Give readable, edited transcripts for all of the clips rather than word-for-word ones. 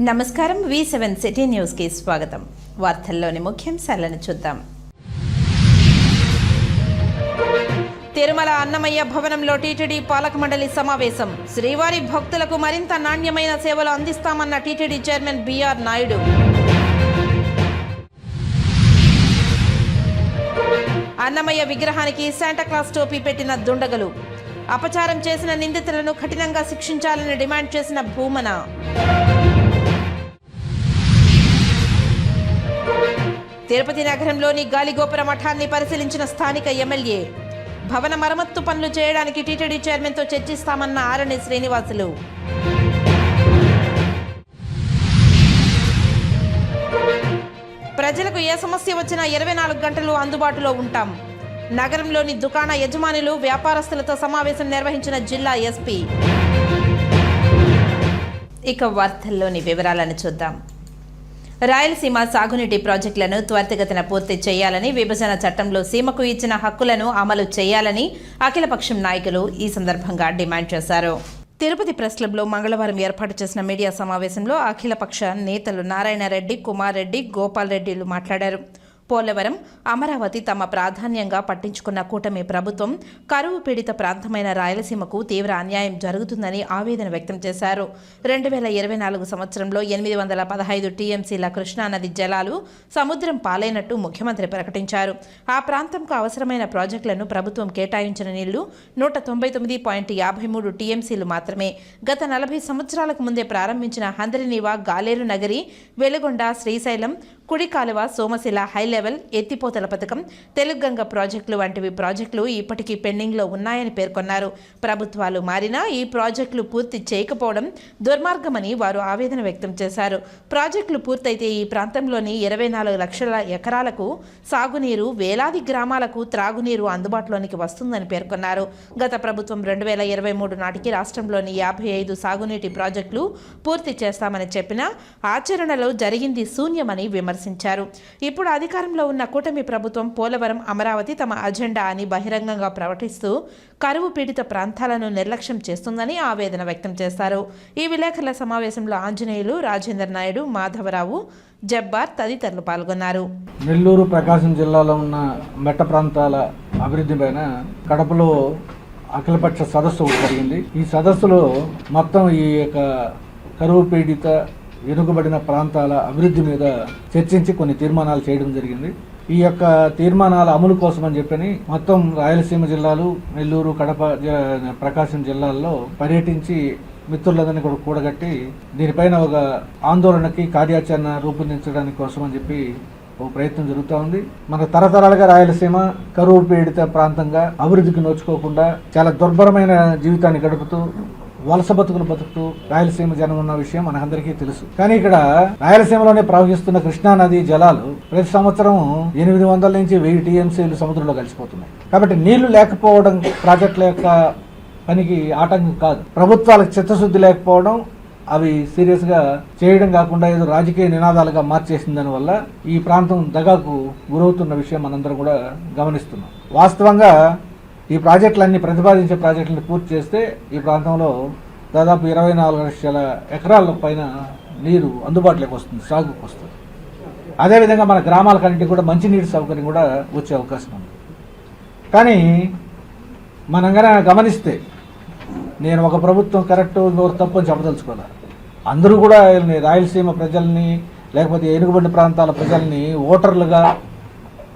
నమస్కారం V7 city news కి స్వాగతం. వార్తల్లోని ముఖ్యాంశాలను చూద్దాం. తిరుమల అన్నమయ్య భవనంలో టీటీడీ పాలక మండలి సమావేశం. శ్రీవారి భక్తులకు మరింత నాణ్యమైన సేవలు అందిస్తామన్న TTD chairman BR Naidu. Annamayya విగ్రహానికి శాంటాక్లాస్ టోపీ పెట్టిన దుండగులు. అపచారం చేసిన నిందితులను కఠినంగా శిక్షించాలని డిమాండ్ చేసిన భూమన. తిరుపతి నగరంలోని గాలిగోపుర మఠాన్ని పరిశీలించిన స్థానిక ఎమ్మెల్యే. భవన మరమ్మత్తు పనులు చేయడానికి టీటీడీ చైర్మన్తో చర్చిస్తామన్న ఆరణి శ్రీనివాసులు. ప్రజలకు ఏ సమస్య వచ్చినా 24 గంటలు అందుబాటులో ఉంటాం. నగరంలోని దుకాణ యజమానులు వ్యాపారస్తులతో సమావేశం నిర్వహించిన జిల్లా ఎస్పీ. ఇక వార్తల్లోని వివరాలను చూద్దాం. రాయలసీమ సాగునీటి ప్రాజెక్టులను త్వరితగతిన పూర్తి చేయాలని, విభజన చట్టంలో సీమకు ఇచ్చిన హక్కులను అమలు చేయాలని అఖిలపక్షం నాయకులు ఈ సందర్భంగా డిమాండ్ చేశారు. తిరుపతి ప్రెస్ క్లబ్లో మంగళవారం ఏర్పాటు చేసిన మీడియా సమావేశంలో అఖిలపక్ష నేతలు నారాయణరెడ్డి, కుమార్ రెడ్డి, గోపాల్ రెడ్డిలు మాట్లాడారు. పోలవరం, అమరావతి తమ ప్రాధాన్యంగా పట్టించుకున్న కూటమి ప్రభుత్వం కరువు పీడిత ప్రాంతమైన రాయలసీమకు తీవ్ర అన్యాయం జరుగుతుందని ఆవేదన వ్యక్తం చేశారు. 2024 సంవత్సరంలో 815 టీఎంసీల కృష్ణానది జలాలు సముద్రం పాలైనట్టు ముఖ్యమంత్రి ప్రకటించారు. ఆ ప్రాంతంకు అవసరమైన ప్రాజెక్టులను ప్రభుత్వం కేటాయించిన నీళ్లు 199.53 టీఎంసీలు మాత్రమే. గత 40 సంవత్సరాలకు ముందే ప్రారంభించిన హంద్రినీవా, గాలేరు నగరి, వెలుగొండ, శ్రీశైలం, కుడి కాలువ, సోమశిల హై లెవెల్ ఎత్తిపోతల పథకం, తెలుగంగ ప్రాజెక్టులు వంటివి ప్రాజెక్టులు ఇప్పటికీ పెండింగ్లో ఉన్నాయని పేర్కొన్నారు. ప్రభుత్వాలు మారినా ఈ ప్రాజెక్టులు పూర్తి చేయకపోవడం దుర్మార్గమని వారు ఆవేదన వ్యక్తం చేశారు. ప్రాజెక్టులు పూర్తయితే ఈ ప్రాంతంలోని 24 లక్షల ఎకరాలకు సాగునీరు, వేలాది గ్రామాలకు త్రాగునీరు అందుబాటులోనికి వస్తుందని పేర్కొన్నారు. గత ప్రభుత్వం 2023 నాటికి రాష్ట్రంలోని 55 సాగునీటి ప్రాజెక్టులు పూర్తి చేస్తామని చెప్పినా ఆచరణలో జరిగింది శూన్యమని విమర్శించారు. ఇప్పుడు అధికారంలో ఉన్న కూటమి ప్రభుత్వం పోలవరం, అమరావతి తమ అజెండా అని బహిరంగంగా ప్రకటిస్తూ కరువు పీడిత ప్రాంతాలను నిర్లక్ష్యం చేస్తుందని ఆవేదన వ్యక్తం చేశారు. ఈ విలేకరుల సమావేశంలో ఆంజనేయులు, రాజేంద్ర నాయుడు, మాధవరావు, జబ్బార్ తదితరులు పాల్గొన్నారు. నెల్లూరు, ప్రకాశం జిల్లాలో ఉన్న మెట్ట ప్రాంతాల అభివృద్ధి పైన కడపలో అఖిలపక్ష సదస్సు జరిగింది. ఈ సదస్సులో మొత్తం ఈ యొక్క కరువు పీడిత వెనుకబడిన ప్రాంతాల అభివృద్ధి మీద చర్చించి కొన్ని తీర్మానాలు చేయడం జరిగింది. ఈ యొక్క తీర్మానాల అమలు కోసం అని చెప్పని మొత్తం రాయలసీమ జిల్లాలు, నెల్లూరు, కడప, ప్రకాశం జిల్లాల్లో పర్యటించి మిత్రులందరినీ కూడా కూడగట్టి దీనిపైన ఒక ఆందోళనకి కార్యాచరణ రూపొందించడానికి కోసం అని చెప్పి ఒక ప్రయత్నం జరుగుతూ ఉంది. మన తరతరాలుగా రాయలసీమ కరువు పీడిత ప్రాంతంగా అభివృద్ధికి నోచుకోకుండా చాలా దుర్భరమైన జీవితాన్ని గడుపుతూ వలస బతుకులు బతుకుతూ రాయలసీమ జనం ఉన్న విషయం మనకందరికీ తెలుసు. కానీ ఇక్కడ రాయలసీమలోనే ప్రవహిస్తున్న కృష్ణానది జలాలు ప్రతి సంవత్సరం 800 నుంచి 1000 టీఎంసీలు సముద్రంలో కలిసిపోతున్నాయి. కాబట్టి నీళ్లు లేకపోవడం ప్రాజెక్టుల యొక్క పనికి ఆటంకం కాదు. ప్రభుత్వాలకు చిత్తశుద్ధి లేకపోవడం, అవి సీరియస్ గా చేయడం కాకుండా ఏదో రాజకీయ నినాదాలుగా మార్చేసిన దాని వల్ల ఈ ప్రాంతం దగాకు గురవుతున్న విషయం మనందరం కూడా గమనిస్తున్నాం. వాస్తవంగా ఈ ప్రాజెక్టులన్నీ ప్రతిపాదించే ప్రాజెక్టులను పూర్తి చేస్తే ఈ ప్రాంతంలో దాదాపు 24 లక్షల ఎకరాల పైన నీరు అందుబాటులోకి వస్తుంది, సాగుకు వస్తుంది. అదేవిధంగా మన గ్రామాలకన్నింటికి కూడా మంచినీటి సౌకర్యం కూడా వచ్చే అవకాశం ఉంది. కానీ మనం గమనిస్తే, నేను ఒక ప్రభుత్వం కరెక్ట్, ఇంకొకరు తప్పు అని చెప్పదలుచుకోవాలి. అందరూ కూడా రాయలసీమ ప్రజల్ని, లేకపోతే ఎనుకబడిన ప్రాంతాల ప్రజల్ని ఓటర్లుగా,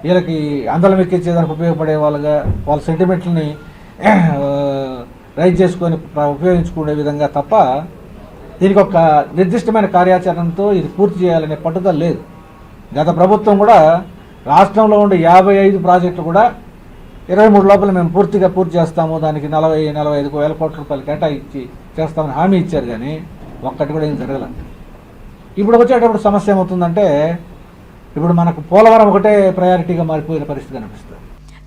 వీళ్ళకి అందలం ఎక్కించేదానికి ఉపయోగపడే వాళ్ళగా, వాళ్ళ సెంటిమెంట్లని రైజ్ చేసుకొని ఉపయోగించుకునే విధంగా తప్ప దీనికి ఒక నిర్దిష్టమైన కార్యాచరణతో ఇది పూర్తి చేయాలనే పట్టుదల లేదు. గత ప్రభుత్వం కూడా రాష్ట్రంలో ఉండే 55 ప్రాజెక్టులు కూడా 23 లోపల మేము పూర్తి చేస్తాము, దానికి 40-45 వేల కోట్ల రూపాయలు కేటాయించి చేస్తామని హామీ ఇచ్చారు. కానీ ఒక్కటి కూడా ఏం జరగలేదు. ఇప్పుడు వచ్చేటప్పుడు సమస్య ఏమవుతుందంటే, ఇప్పుడు మనకు పోలవరం ఒకటే ప్రయారిటీగా మారిపోయిన పరిస్థితి అనిపిస్తుంది.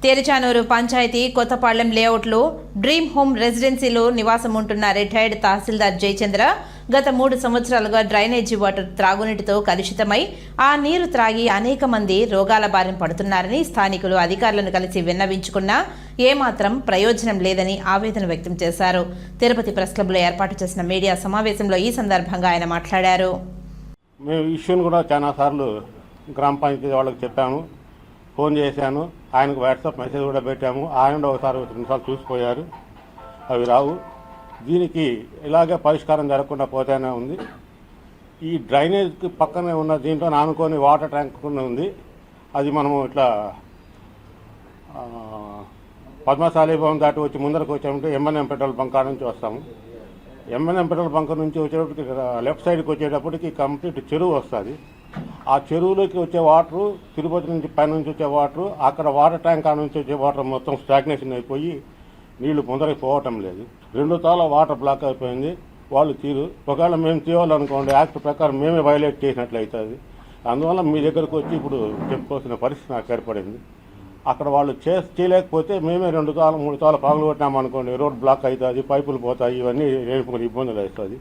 తెరచానూరు పంచాయతీ కొత్తపాళ్లెం లేఅవుట్లో డ్రీమ్ హోమ్ రెసిడెన్సీలో నివాసం ఉంటున్న రిటైర్డ్ తహసీల్దార్ జయచంద్ర గత 3 సంవత్సరాలుగా డ్రైనేజీ వాటర్ త్రాగునీటితో కలుషితమై ఆ నీరు త్రాగి అనేక మంది రోగాల బారిన పడుతున్నారని స్థానికులు అధికారులను కలిసి విన్నవించుకున్నా ఏమాత్రం ప్రయోజనం లేదని ఆవేదన వ్యక్తం చేశారు. తిరుపతి ప్రెస్ క్లబ్లో ఏర్పాటు చేసిన మీడియా సమావేశంలో ఈ సందర్భంగా ఆయన మాట్లాడారు. మేము ఇష్యూని కూడా చాలాసార్లు గ్రామ పంచాయతీ వాళ్ళకి చెప్పాము, ఫోన్ చేశాను, ఆయనకు వాట్సాప్ మెసేజ్ కూడా పెట్టాము. ఆయన ఒకసారి 2 నిమిషాలు చూసిపోయారు, అవి రావు. దీనికి ఇలాగే పరిష్కారం జరగకుండా పోతేనే ఉంది. ఈ డ్రైనేజ్కి పక్కనే ఉన్న దీంట్లో ఆనుకొని వాటర్ ట్యాంక్ కూడా ఉంది. అది మనము ఇట్లా పద్మశాలి భవన్ దాటి వచ్చి ముందరకు వచ్చామంటే M&M పెట్రోల్ బంక్ నుంచి వస్తాము. M&M పెట్రోల్ బంక్ నుంచి వచ్చేటప్పటికి లెఫ్ట్ సైడ్కి వచ్చేటప్పటికి కంప్లీట్ చెరువు వస్తుంది. ఆ చెరువులోకి వచ్చే వాటరు, తిరుపతి నుంచి పైనుంచి వచ్చే వాటరు, అక్కడ వాటర్ ట్యాంక్ నుంచి వచ్చే వాటర్ మొత్తం స్టాగ్నేషన్ అయిపోయి నీళ్లు ముందరికి పోవటం లేదు. 2 తాల వాటర్ బ్లాక్ అయిపోయింది. వాళ్ళు తీరు ఒకవేళ మేము తీయాలనుకోండి, యాక్ట్ ప్రకారం మేమే వైలేట్ చేసినట్లు అవుతుంది. అందువల్ల మీ దగ్గరకు వచ్చి ఇప్పుడు చెప్పుకోవాల్సిన పరిస్థితి నాకు ఏర్పడింది. అక్కడ వాళ్ళు చేయలేకపోతే మేమే 2 తాల 3 తాల పాములు కొట్టినామనుకోండి, రోడ్ బ్లాక్ అవుతుంది, పైపులు పోతాయి, ఇవన్నీ రేపు ఇబ్బందులు అవుతుంది.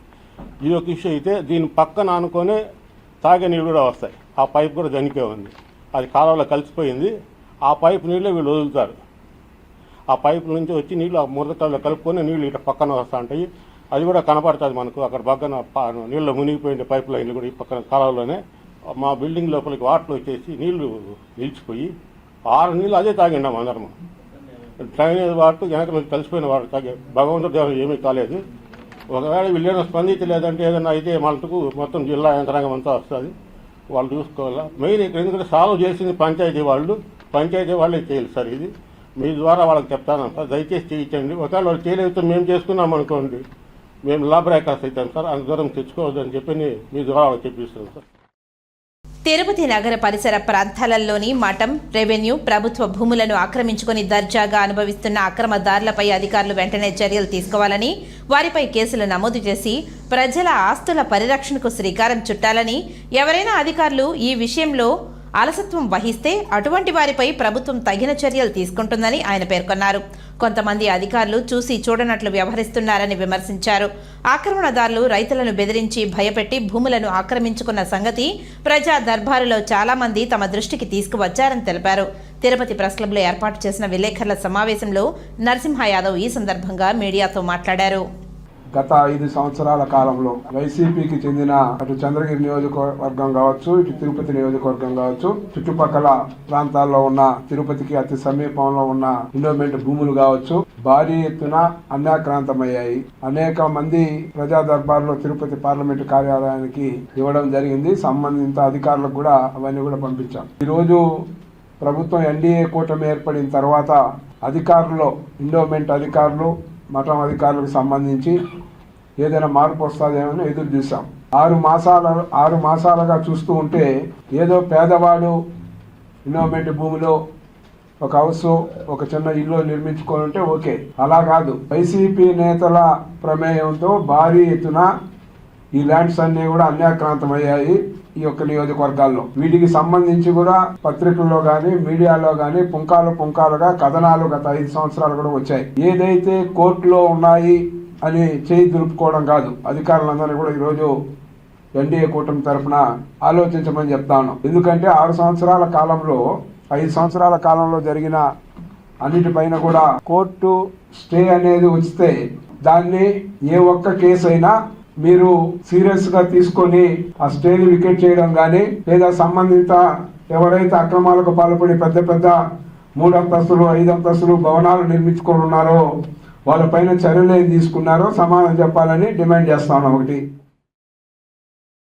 ఇది ఒక ఇష్యూ అయితే దీని పక్కన అనుకొని తాగే నీళ్ళు కూడా వస్తాయి. ఆ పైప్ కూడా దనికే ఉంది, అది కాలువలో కలిసిపోయింది. ఆ పైపు నీళ్ళే వీళ్ళు వదులుతారు. ఆ పైపు నుంచి వచ్చి నీళ్ళు ఆ మురదకాల్లో కలుపుకొని నీళ్ళు ఇట్లా పక్కన వస్తూ ఉంటాయి. అది కూడా కనపడుతుంది మనకు. అక్కడ పక్కన నీళ్ళు మునిగిపోయిన పైప్ లైన్లు కూడా ఈ పక్కన కాలువలోనే. మా బిల్డింగ్ లోపలికి వాటర్ వచ్చేసి నీళ్లు నిలిచిపోయి 6 నీళ్ళు అదే తాగిండాము అందరము. డ్రైనేజ్ వాటర్ వెనక నుంచి కలిసిపోయిన వాటర్ తాగే భగవంతుడి దేవుడు ఏమీ కాలేదు. ఒకవేళ వీళ్ళేమైనా స్పందించలేదంటే ఏదైనా అయితే మటుకు మొత్తం జిల్లా యంత్రాంగం అంతా వస్తుంది, వాళ్ళు చూసుకోవాలా. మెయిన్ ఇక్కడ ఎందుకంటే సాల్వ్ చేసింది పంచాయతీ వాళ్ళే చేయాలి సార్. ఇది మీ ద్వారా వాళ్ళకి చెప్తాను సార్, దయచేసి చేయించండి. ఒకవేళ వాళ్ళు చేయలేకపోతే మేము చేసుకున్నాం అనుకోండి, మేము లా బ్రేకర్స్ అవుతాం సార్. అంత దూరం తెచ్చుకోవద్దని చెప్పి మీ ద్వారా వాళ్ళకి చెప్పిస్తాను సార్. తిరుపతి నగర పరిసర ప్రాంతాలలోని మఠం, రెవెన్యూ, ప్రభుత్వ భూములను ఆక్రమించుకుని దర్జాగా అనుభవిస్తున్న అక్రమదారులపై అధికారులు వెంటనే చర్యలు తీసుకోవాలని, వారిపై కేసులు నమోదు చేసి ప్రజల ఆస్తుల పరిరక్షణకు శ్రీకారం చుట్టాలని, ఎవరైనా అధికారులు ఈ విషయంలో అలసత్వం వహిస్తే అటువంటి వారిపై ప్రభుత్వం తగిన చర్యలు తీసుకుంటుందని ఆయన పేర్కొన్నారు. కొంతమంది అధికారులు చూసి చూడనట్లు వ్యవహరిస్తున్నారని విమర్శించారు. ఆక్రమణదారులు రైతులను బెదిరించి భయపెట్టి భూములను ఆక్రమించుకున్న సంగతి ప్రజా దర్బారులో చాలా మంది తమ దృష్టికి తీసుకువచ్చారని తెలిపారు. తిరుపతి ప్రెస్ క్లబ్లో ఏర్పాటు చేసిన విలేకరుల సమావేశంలో నరసింహ యాదవ్ ఈ సందర్భంగా మీడియాతో మాట్లాడారు. గత 5 సంవత్సరాల కాలంలో వైసీపీకి చెందిన అటు చంద్రగిరి నియోజకవర్గం కావచ్చు, ఇటు తిరుపతి నియోజకవర్గం కావచ్చు, చుట్టుపక్కల ప్రాంతాల్లో ఉన్న తిరుపతికి అతి సమీపంలో ఉన్న ఎండోమెంట్ భూములు కావచ్చు, భారీ ఎత్తున అన్యాక్రాంతమయ్యాయి. అనేక మంది ప్రజా దర్బార్లో తిరుపతి పార్లమెంటు కార్యాలయానికి ఇవ్వడం జరిగింది. సంబంధిత అధికారులకు కూడా అవన్నీ కూడా పంపించాం. ఈరోజు ప్రభుత్వం ఎన్డీఏ కూటమి ఏర్పడిన తర్వాత అధికారులు, ఎండోమెంట్ అధికారులు, మఠం అధికారులకు సంబంధించి ఏదైనా మార్పు వస్తుందేమని ఎదురు చూసాం. 6 మాసాలుగా చూస్తూ ఉంటే ఏదో పేదవాడు ఎండోమెంట్ భూమిలో ఒక హౌస్, ఒక చిన్న ఇల్లు నిర్మించుకొని ఉంటే ఓకే. అలా కాదు, వైసీపీ నేతల ప్రమేయంతో భారీ ఎత్తున ఈ ల్యాండ్స్ అన్ని కూడా అన్యాక్రాంతమయ్యాయి ఈ యొక్క నియోజకవర్గాల్లో. వీటికి సంబంధించి కూడా పత్రికల్లో గానీ, మీడియాలో గానీ పుంకాలుగా కథనాలు గత 5 సంవత్సరాలు కూడా వచ్చాయి. ఏదైతే కోర్టులో ఉన్నాయి అని చేయి దులుపుకోవడం కాదు, అధికారులందరినీ కూడా ఈరోజు ఎన్డీఏ కూటమి తరఫున ఆలోచించమని చెప్తాను. ఎందుకంటే 6 సంవత్సరాల కాలంలో, 5 సంవత్సరాల కాలంలో జరిగిన అన్నిటిపైన కూడా కోర్టు స్టే అనేది వస్తే దాన్ని ఏ ఒక్క కేసు అయినా మీరు సీరియస్ గా తీసుకొని ఆ స్టేని వికెట్ చేయడం కానీ, లేదా సంబంధిత ఎవరైతే అక్రమాలకు పాల్పడి పెద్ద 3 అంతస్తులు 5 అంతస్తులు భవనాలు నిర్మించుకొని ఉన్నారో వాళ్ళపైన చర్యలు ఏం తీసుకున్నారో సమాధానం చెప్పాలని డిమాండ్ చేస్తాను. ఒకటి,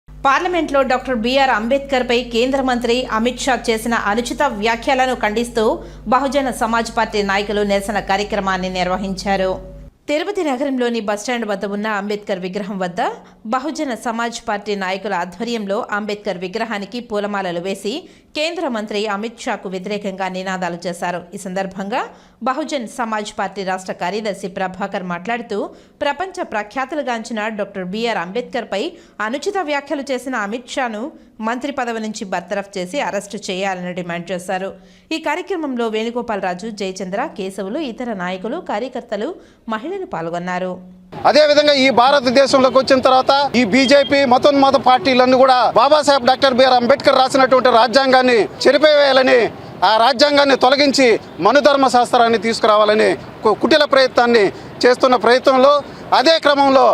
పార్లమెంట్లో డాక్టర్ బిఆర్ అంబేద్కర్పై కేంద్ర మంత్రి అమిత్ షా చేసిన అనుచిత వ్యాఖ్యలను ఖండిస్తూ బహుజన సమాజ్ పార్టీ నాయకులు నిరసన కార్యక్రమాన్ని నిర్వహించారు. తిరుపతి నగరంలోని బస్టాండ్ వద్ద ఉన్న అంబేద్కర్ విగ్రహం వద్ద బహుజన సమాజ్ పార్టీ నాయకుల ఆధ్వర్యంలో అంబేద్కర్ విగ్రహానికి పూలమాలలు వేసి కేంద్ర మంత్రి అమిత్ షాకు వ్యతిరేకంగా నినాదాలు చేశారు. ఈ సందర్భంగా బహుజన్ సమాజ్ పార్టీ రాష్ట్ర కార్యదర్శి ప్రభాకర్ మాట్లాడుతూ, ప్రపంచ ప్రఖ్యాతులుగాంచిన డాక్టర్ బిఆర్ అంబేద్కర్పై అనుచిత వ్యాఖ్యలు చేసిన అమిత్ షాను మంత్రి పదవి నుంచి బర్తరఫ్ చేసి అరెస్టు చేయాలని డిమాండ్ చేశారు. ఈ కార్యక్రమంలో వేణుగోపాల్ రాజు, జయచంద్ర, కేశవులు, ఇతర నాయకులు, కార్యకర్తలు, మహిళలు పాల్గొన్నారు. అదేవిధంగా ఈ భారతదేశంలోకి వచ్చిన తర్వాత ఈ బీజేపీ మతోన్మాద పార్టీలన్నీ కూడా బాబాసాహెబ్ డాక్టర్ బిఆర్ అంబేద్కర్ రాసినటువంటి రాజ్యాంగాన్ని చెరిపేయాలని, ఆ రాజ్యాంగాన్ని తొలగించి మనుధర్మ శాస్త్రాన్ని తీసుకురావాలని కుటిల ప్రయత్నాన్ని చేస్తున్న ప్రయత్నంలో, అదే క్రమంలో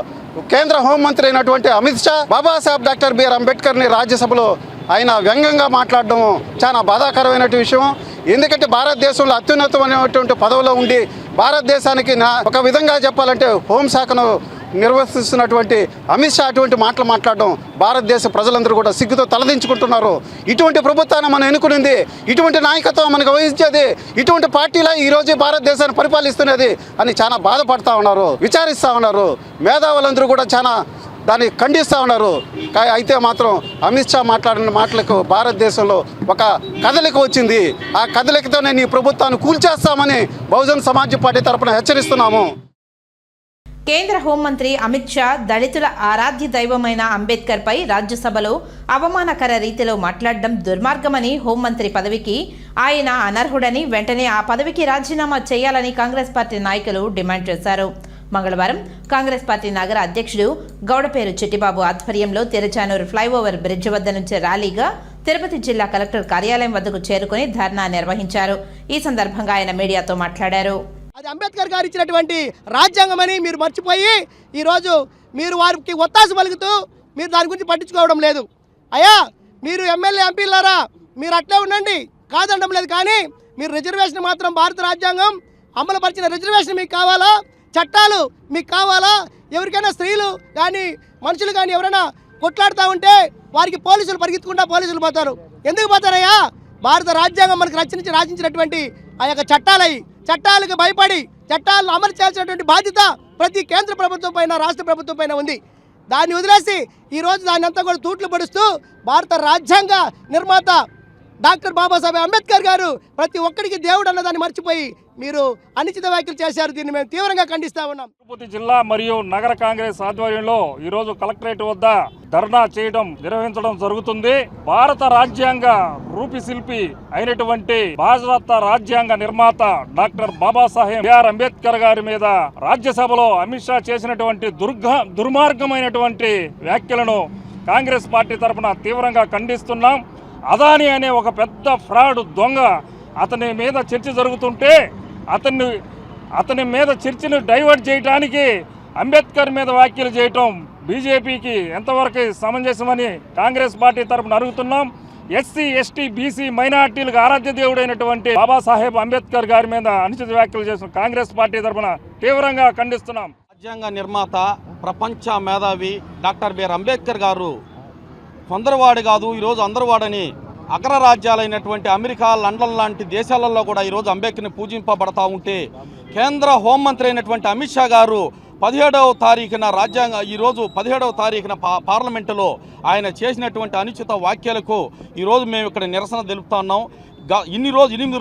కేంద్ర హోంమంత్రి అయినటువంటి అమిత్ షా బాబాసాహెబ్ డాక్టర్ బిఆర్ అంబేద్కర్ని రాజ్యసభలో ఆయన వ్యంగ్యంగా మాట్లాడడం చాలా బాధాకరమైన విషయం. ఎందుకంటే భారతదేశంలో అత్యున్నతమైనటువంటి పదవిలో ఉండి భారతదేశానికి ఒక విధంగా చెప్పాలంటే హోంశాఖను నిర్వహిస్తున్నటువంటి అమిత్ షా అటువంటి మాటలు మాట్లాడడం భారతదేశ ప్రజలందరూ కూడా సిగ్గుతో తలదించుకుంటున్నారు. ఇటువంటి ప్రభుత్వాన్ని మనం ఎన్నుకునింది, ఇటువంటి నాయకత్వం మనకు వహించేది, ఇటువంటి పార్టీలా ఈరోజు భారతదేశాన్ని పరిపాలిస్తున్నది అని చాలా బాధపడతా ఉన్నారు, విచారిస్తూ ఉన్నారు. మేధావులందరూ కూడా చాలా దాన్ని ఖండిస్తూ ఉన్నారు. అయితే మాత్రం అమిత్ షా మాట్లాడిన మాటలకు భారతదేశంలో ఒక కదలిక వచ్చింది. ఆ కదలికతోనే నీ ప్రభుత్వాన్ని కూల్చేస్తామని బహుజన్ సమాజ్ పార్టీ తరఫున హెచ్చరిస్తున్నాము. కేంద్ర హోంమంత్రి అమిత్ షా దళితుల ఆరాధ్య దైవమైన అంబేద్కర్పై రాజ్యసభలో అవమానకర రీతిలో మాట్లాడడం దుర్మార్గమని, హోంమంత్రి పదవికి ఆయన అనర్హుడని, వెంటనే ఆ పదవికి రాజీనామా చేయాలని కాంగ్రెస్ పార్టీ నాయకులు డిమాండ్ చేశారు. మంగళవారం కాంగ్రెస్ పార్టీ నగర అధ్యక్షుడు గౌడపేరు చిట్టిబాబు ఆధ్వర్యంలో తిరుచానూరు ఫ్లైఓవర్ బ్రిడ్జ్ వద్ద నుంచి ర్యాలీగా తిరుపతి జిల్లా కలెక్టర్ కార్యాలయం వద్దకు చేరుకుని ధర్నా నిర్వహించారు. ఈ సందర్భంగా ఆయన మీడియాతో మాట్లాడారు. అది అంబేద్కర్ గారు ఇచ్చినటువంటి రాజ్యాంగం అని మీరు మర్చిపోయి ఈరోజు మీరు వారికి ఒత్తాస పలుకుతూ మీరు దాని గురించి పట్టించుకోవడం లేదు. అయ్యా మీరు ఎమ్మెల్యే ఎంపీలారా మీరు అట్లే ఉండండి, కాదనడం లేదు. కానీ మీరు రిజర్వేషన్ మాత్రం భారత రాజ్యాంగం అమలుపరిచిన రిజర్వేషన్ మీకు కావాలా, చట్టాలు మీకు కావాలా? ఎవరికైనా స్త్రీలు కానీ మనుషులు కానీ ఎవరైనా కొట్లాడుతూ ఉంటే వారికి పోలీసులు పరిగెత్తుకుంటా పోలీసులు పోతారు. ఎందుకు పోతారయ్యా? భారత రాజ్యాంగం మనకు రాసించినటువంటి ఆ యొక్క చట్టాలకు భయపడి చట్టాలను అమలు చేయాల్సినటువంటి బాధ్యత ప్రతి కేంద్ర ప్రభుత్వం పైన, రాష్ట్ర ప్రభుత్వం పైన ఉంది. దాన్ని వదిలేసి ఈరోజు దాన్ని అంతా కూడా తూట్లు పడుస్తూ భారత రాజ్యాంగ నిర్మాత డాక్టర్ బాబాసాహెబ్ అంబేద్కర్ గారు ప్రతి ఒక్కరికి దేవుడు అన్నదాన్ని మర్చిపోయి మీరు అనుచిత వ్యాఖ్యలు చేశారు. దీన్ని మేము తీవ్రంగా ఖండిస్తా ఉన్నాం. తిరుపతి జిల్లా మరియు నగర కాంగ్రెస్ ఆధ్వర్యంలో ఈరోజు కలెక్టరేట్ వద్ద ధర్నా నిర్వహించడం జరుగుతుంది. భారత రాజ్యాంగ రూపశిల్పి అయినటువంటి భారత రాజ్యాంగ నిర్మాత డాక్టర్ బాబాసాహెబ్ బిఆర్ అంబేద్కర్ గారి మీద రాజ్యసభలో అమిత్ షా చేసినటువంటి దుర్మార్గమైనటువంటి వ్యాఖ్యలను కాంగ్రెస్ పార్టీ తరఫున తీవ్రంగా ఖండిస్తున్నాం. అదాని అనే ఒక పెద్ద ఫ్రాడ్ దొంగ అతని మీద చర్చ జరుగుతుంటే అతని మీద చర్చను డైవర్ట్ చేయడానికి అంబేద్కర్ మీద వ్యాఖ్యలు చేయటం బీజేపీకి ఎంతవరకు సమంజసమని కాంగ్రెస్ పార్టీ తరఫున అడుగుతున్నాం. ఎస్సీ, ఎస్టీ, బీసీ, మైనార్టీలకు ఆరాధ్య దేవుడైనటువంటి బాబాసాహెబ్ అంబేద్కర్ గారి మీద అనుచిత వ్యాఖ్యలు చేసిన కాంగ్రెస్ పార్టీ తరఫున తీవ్రంగా ఖండిస్తున్నాం. రాజ్యాంగ నిర్మాత, ప్రపంచ మేధావి డాక్టర్ బిఆర్ అంబేద్కర్ గారు కొందరువాడు కాదు, ఈరోజు అందరువాడని అగ్రరాజ్యాలైనటువంటి అమెరికా, లండన్ లాంటి దేశాలలో కూడా ఈరోజు అంబేద్కర్ని పూజింపబడతా ఉంటే కేంద్ర హోంమంత్రి అయినటువంటి అమిత్ షా గారు 17వ తారీఖున ఈరోజు 17వ తారీఖున పార్లమెంటులో ఆయన చేసినటువంటి అనుచిత వ్యాఖ్యలకు ఈరోజు మేము ఇక్కడ నిరసన తెలుపుతా ఉన్నాం. 8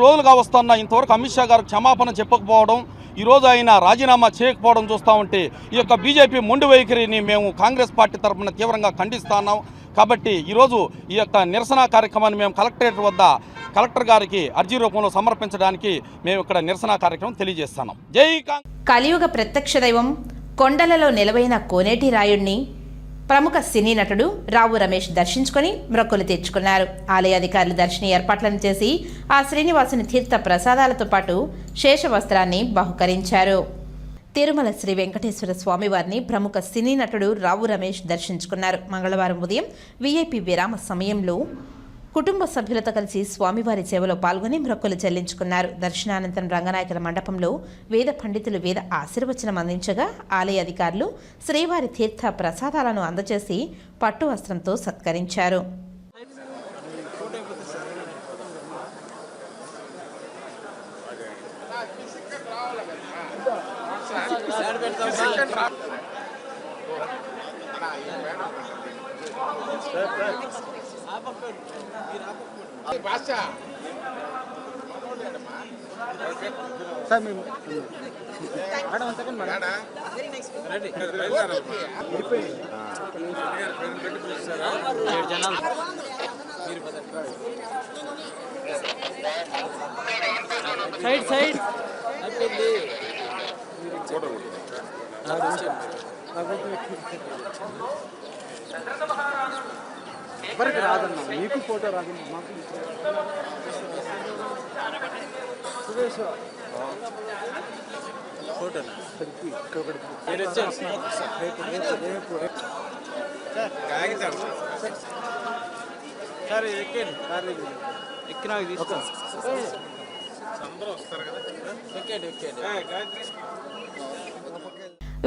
రోజులుగా వస్తున్నా ఇంతవరకు అమిత్ షా గారు క్షమాపణ చెప్పకపోవడం, ఈరోజు ఆయన రాజీనామా చేయకపోవడం చూస్తూ ఉంటే ఈ యొక్క బీజేపీ మొండి వైఖరిని మేము కాంగ్రెస్ పార్టీ తరఫున తీవ్రంగా ఖండిస్తా ఉన్నాం. కాబట్టి ఈరోజు ఈ యొక్క నిరసన కార్యక్రమాన్ని మేము కలెక్టరేట్ వద్ద కలెక్టర్ గారికి అర్జీ రూపంలో సమర్పించడానికి మేము ఇక్కడ నిరసన కార్యక్రమం తెలియజేస్తున్నాం. జై కలియుగ ప్రత్యక్ష దైవం కొండలలో నిలవైన కోనేటి రాయుడిని ప్రముఖ సినీ నటుడు రావు రమేష్ దర్శించుకొని మొక్కులు తీర్చుకున్నారు. ఆలయ అధికారులు దర్శన ఏర్పాట్లను చేసి ఆ శ్రీనివాసుని తీర్థ ప్రసాదాలతో పాటు శేషవస్త్రాన్ని బహుకరించారు. తిరుమల శ్రీ వెంకటేశ్వర స్వామివారిని ప్రముఖ సినీ నటుడు రావు రమేష్ దర్శించుకున్నారు. మంగళవారం ఉదయం వీఐపీ విరామ సమయంలో కుటుంబ సభ్యులతో కలిసి స్వామివారి సేవలో పాల్గొని మొక్కులు చెల్లించుకున్నారు. దర్శనానంతరం రంగనాయకుల మండపంలో వేద పండితులు వేద ఆశీర్వచనం అందించగా ఆలయ అధికారులు శ్రీవారి తీర్థ ప్రసాదాలను అందజేసి పట్టు వస్త్రంతో సత్కరించారు. ఎవరికి రాదన్న, మీకు ఫోటో రాదు, మాకు సురేష్ ఫోటో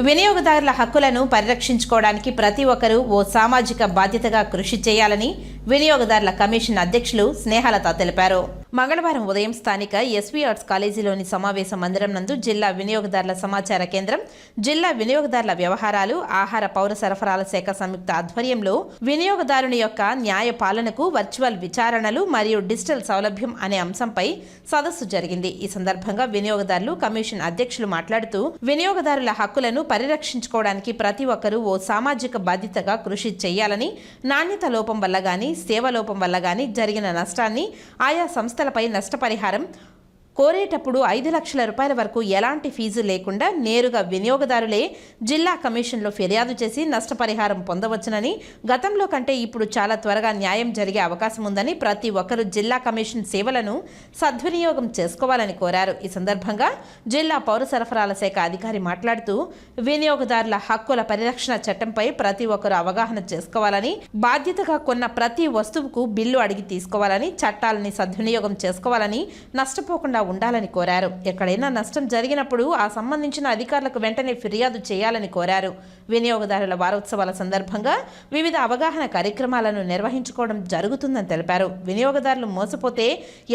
వినియోగదారుల హక్కులను పరిరక్షించుకోవడానికి ప్రతి ఒక్కరూ ఓ సామాజిక బాధ్యతగా కృషి చేయాలని వినియోగదారుల కమిషన్ అధ్యక్షులు స్నేహలత తెలిపారు. మంగళవారం ఉదయం స్థానిక ఎస్వీ ఆర్ట్స్ కాలేజీలోని సమావేశ మందిరం నందు జిల్లా వినియోగదారుల సమాచార కేంద్రం, జిల్లా వినియోగదారుల వ్యవహారాలు, ఆహార పౌర సరఫరాల శాఖ సంయుక్త ఆధ్వర్యంలో వినియోగదారుని యొక్క న్యాయ పాలనకు వర్చువల్ విచారణలు మరియు డిజిటల్ సౌలభ్యం అనే అంశంపై సదస్సు జరిగింది. ఈ సందర్భంగా వినియోగదారులు కమిషన్ అధ్యక్షులు మాట్లాడుతూ వినియోగదారుల హక్కులను పరిరక్షించుకోవడానికి ప్రతి ఒక్కరూ ఓ సామాజిక బాధ్యతగా కృషి చేయాలని, నాణ్యత లోపం వల్ల గానీ, సేవ లోపం వల్ల గానీ జరిగిన నష్టాన్ని ఆయా సంస్థలపై నష్టపరిహారం కోరేటప్పుడు 5 లక్షల రూపాయల వరకు ఎలాంటి ఫీజు లేకుండా నేరుగా వినియోగదారులే జిల్లా కమిషన్లో ఫిర్యాదు చేసి నష్టపరిహారం పొందవచ్చునని, గతంలో కంటే ఇప్పుడు చాలా త్వరగా న్యాయం జరిగే అవకాశం ఉందని, ప్రతి ఒక్కరూ జిల్లా కమిషన్ సేవలను సద్వినియోగం చేసుకోవాలని కోరారు. ఈ సందర్భంగా జిల్లా పౌర సరఫరాల శాఖ అధికారి మాట్లాడుతూ వినియోగదారుల హక్కుల పరిరక్షణ చట్టంపై ప్రతి ఒక్కరూ అవగాహన చేసుకోవాలని, బాధ్యతగా కొన్న ప్రతి వస్తువుకు బిల్లు అడిగి తీసుకోవాలని, చట్టాలని సద్వినియోగం చేసుకోవాలని, నష్టపోకుండా ఉండాలని కోరారు. ఎక్కడైనా నష్టం జరిగినప్పుడు ఆ సంబంధించిన అధికారులకు వెంటనే ఫిర్యాదు చేయాలని కోరారు. వినియోగదారుల వారోత్సవాల సందర్భంగా వివిధ అవగాహన కార్యక్రమాలను నిర్వహించుకోవడం జరుగుతుందని తెలిపారు. వినియోగదారులు మోసపోతే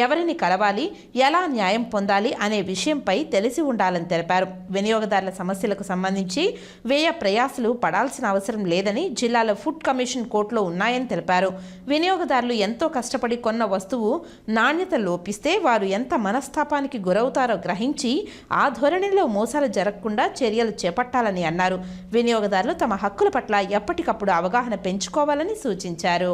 ఎవరిని కలవాలి, ఎలా న్యాయం పొందాలి అనే విషయంపై తెలిసి ఉండాలని తెలిపారు. వినియోగదారుల సమస్యలకు సంబంధించి వ్యయ ప్రయాసలు పడాల్సిన అవసరం లేదని, జిల్లాలో ఫుడ్ కమిషన్ కోర్టులో ఉన్నాయని తెలిపారు. వినియోగదారులు ఎంతో కష్టపడి కొన్న వస్తువు నాణ్యత లోపిస్తే వారు ఎంత మనస్తాపానికి గురవుతారో గ్రహించి ఆ ధోరణిలో మోసాలు జరగకుండా చర్యలు చేపట్టాలని అన్నారు. వినియోగదారులు తమ హక్కుల పట్ల ఎప్పటికప్పుడు అవగాహన పెంచుకోవాలని సూచించారు.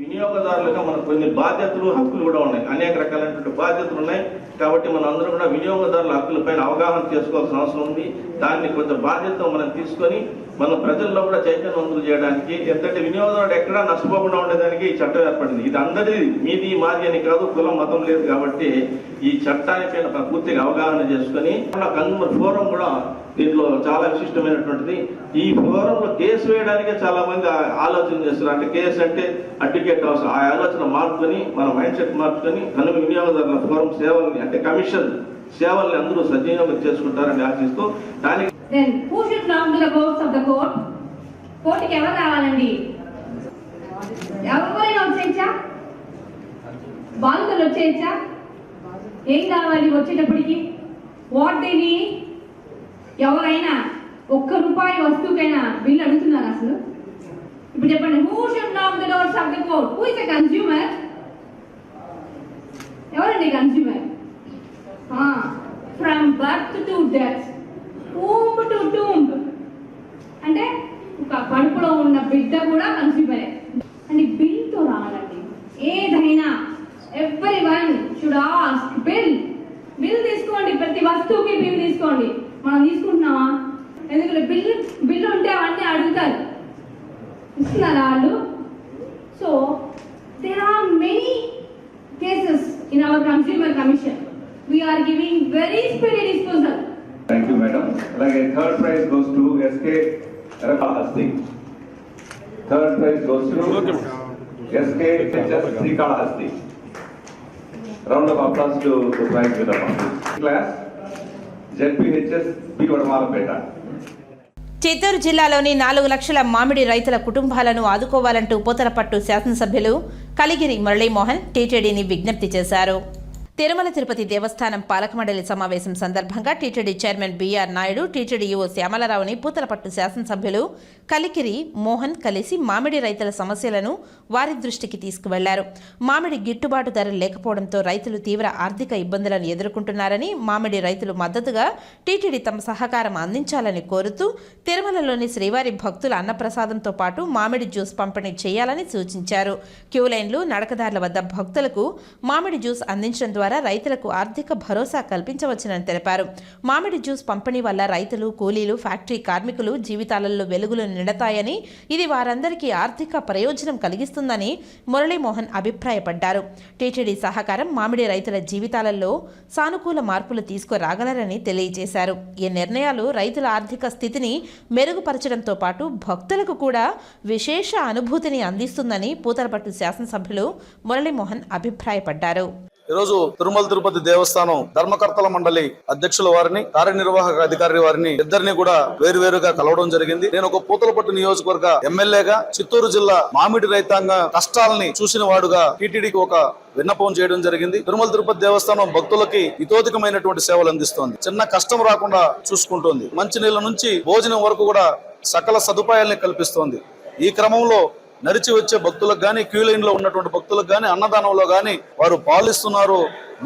వినియోగదారులుగా మనకు కొన్ని బాధ్యతలు, హక్కులు కూడా ఉన్నాయి. అనేక రకాలైనటువంటి బాధ్యతలు ఉన్నాయి. కాబట్టి మనం అందరూ కూడా వినియోగదారుల హక్కులపైన అవగాహన చేసుకోవాల్సిన అవసరం ఉంది. దాన్ని కొంత బాధ్యత మనం తీసుకొని మన ప్రజల్లో కూడా చైతన్యవంతులు చేయడానికి, ఎందుకంటే వినియోగదారుడు ఎక్కడా నష్టపోకుండా ఉండేదానికి ఈ చట్టం ఏర్పడింది. ఇది అందరిది, మీది మాది అని కాదు, కులం మతం లేదు. కాబట్టి ఈ చట్టానిపైన పూర్తిగా అవగాహన చేసుకొని కన్సూమర్ ఫోరం కూడా దీంట్లో చాలా విశిష్టమైనటువంటిది. ఈ ఫోరంలో కేసు వేయడానికే చాలా మంది ఆలోచన చేస్తారు. అంటే కేసు అంటే అడ్వకేట్ అవసరం. ఆ ఆలోచన మార్చుకొని మన మైండ్ సెట్ మార్చుకొని కనుక వినియోగదారుల ఫోరం సేవల్ని అంటే కమిషన్ సేవల్ని అందరూ సద్వినియోగం చేసుకుంటారని ఆశిస్తూ దానికి కోర్టుకి ఎవరు రావాలండి? ఎవరైనా వచ్చేయచ్చా? బాలికలు వచ్చేయచ్చా? ఏం కావాలి వచ్చేటప్పటికి? What they need? ఎవరైనా ₹1 వస్తువుకైనా బిల్లు అడుగుతున్నారు అసలు? ఇప్పుడు చెప్పండి, who should knock the doors of the court? Who is the consumer? ఎవరండి consumer? From birth to death, womb to tomb, అంటే ఒక కడుపులో ఉన్న బిడ్డ కూడా కన్స్యూమరే. అంటే బిల్తో రావాలండి ఏదైనా. Everyone should ask bill. Bill తీసుకోండి, ప్రతి వస్తువుకి బిల్ తీసుకోండి. మనం తీసుకుంటున్నామా? ఎందుకంటే బిల్లు ఉంటే అవన్నీ అడుగుతారు, ఇస్తున్నారా వాళ్ళు? So there are many cases in our consumer commission. We are giving very speedy disposal. Thank you, madam. Like third prize goes to SK Srikalahasti. Third prize goes to SK Srikalahasti. Round of applause to the prize winner. Class ZPHS P. Vadamalapeta. Chittoor జిల్లాలోని 4 లక్షల మామిడి రైతుల కుటుంబాలను ఆదుకోవాలంటూ పోతలపట్టు శాసనసభ్యులు కలిగిరి మురళీమోహన్ టీటీడీని విజ్ఞప్తి చేశారు. తిరుమల తిరుపతి దేవస్థానం పాలక మండలి సమావేశం సందర్భంగా TTD chairman BR Naidu, TTD EO శ్యామలరావుని పూతలపట్టు శాసనసభ్యులు కలికిరి మోహన్ కలిసి మామిడి రైతుల సమస్యలను వారి దృష్టికి తీసుకువెళ్లారు. మామిడి గిట్టుబాటు ధరలు లేకపోవడంతో రైతులు తీవ్ర ఆర్థిక ఇబ్బందులను ఎదుర్కొంటున్నారని, మామిడి రైతులు మద్దతుగా టీటీడీ తమ సహకారం అందించాలని కోరుతూ తిరుమలలోని శ్రీవారి భక్తుల అన్నప్రసాదంతో పాటు మామిడి జ్యూస్ పంపిణీ చేయాలని సూచించారు. క్యూలైన్లు, నడకదారుల వద్ద భక్తులకు మామిడి జ్యూస్ అందించడం ద్వారా ద్వారా రైతులకు ఆర్థిక భరోసా కల్పించవచ్చునని తెలిపారు. మామిడి జ్యూస్ పంపిణీ వల్ల రైతులు, కూలీలు, ఫ్యాక్టరీ కార్మికులు జీవితాలలో వెలుగులు నిండుతాయని, ఇది వారందరికీ ఆర్థిక ప్రయోజనం కలిగిస్తుందని మురళీమోహన్ అభిప్రాయపడ్డారు. టీటీడీ సహకారం మామిడి రైతుల జీవితాలలో సానుకూల మార్పులు తీసుకురాగలరని తెలియజేశారు. ఈ నిర్ణయాలు రైతుల ఆర్థిక స్థితిని మెరుగుపరచడంతో పాటు భక్తులకు కూడా విశేష అనుభూతిని అందిస్తుందని పూతలపట్టు శాసనసభ్యులు మురళీమోహన్ అభిప్రాయపడ్డారు. ఈరోజు తిరుమల తిరుపతి దేవస్థానం ధర్మకర్తల మండలి అధ్యక్షుల వారిని, కార్యనిర్వాహక అధికారి వారిని ఇద్దరిని కూడా వేరువేరుగా కలవడం జరిగింది. నేను ఒక పూతలపట్టు నియోజకవర్గ ఎమ్మెల్యేగా చిత్తూరు జిల్లా మామిడి రైతాంగ కష్టాలని చూసిన వాడుగా టీటీడీకి ఒక విన్నపం చేయడం జరిగింది. తిరుమల తిరుపతి దేవస్థానం భక్తులకి ఇతోధికమైనటువంటి సేవలు అందిస్తోంది. చిన్న కష్టం రాకుండా చూసుకుంటోంది. మంచినీళ్ళ నుంచి భోజనం వరకు కూడా సకల సదుపాయాల్ని కల్పిస్తోంది. ఈ క్రమంలో నడిచి వచ్చే భక్తులకు గానీ, క్యూ లైన్ లో ఉన్నటువంటి భక్తులకు గానీ, అన్నదానంలో గానీ వారు పాలు ఇస్తున్నారు,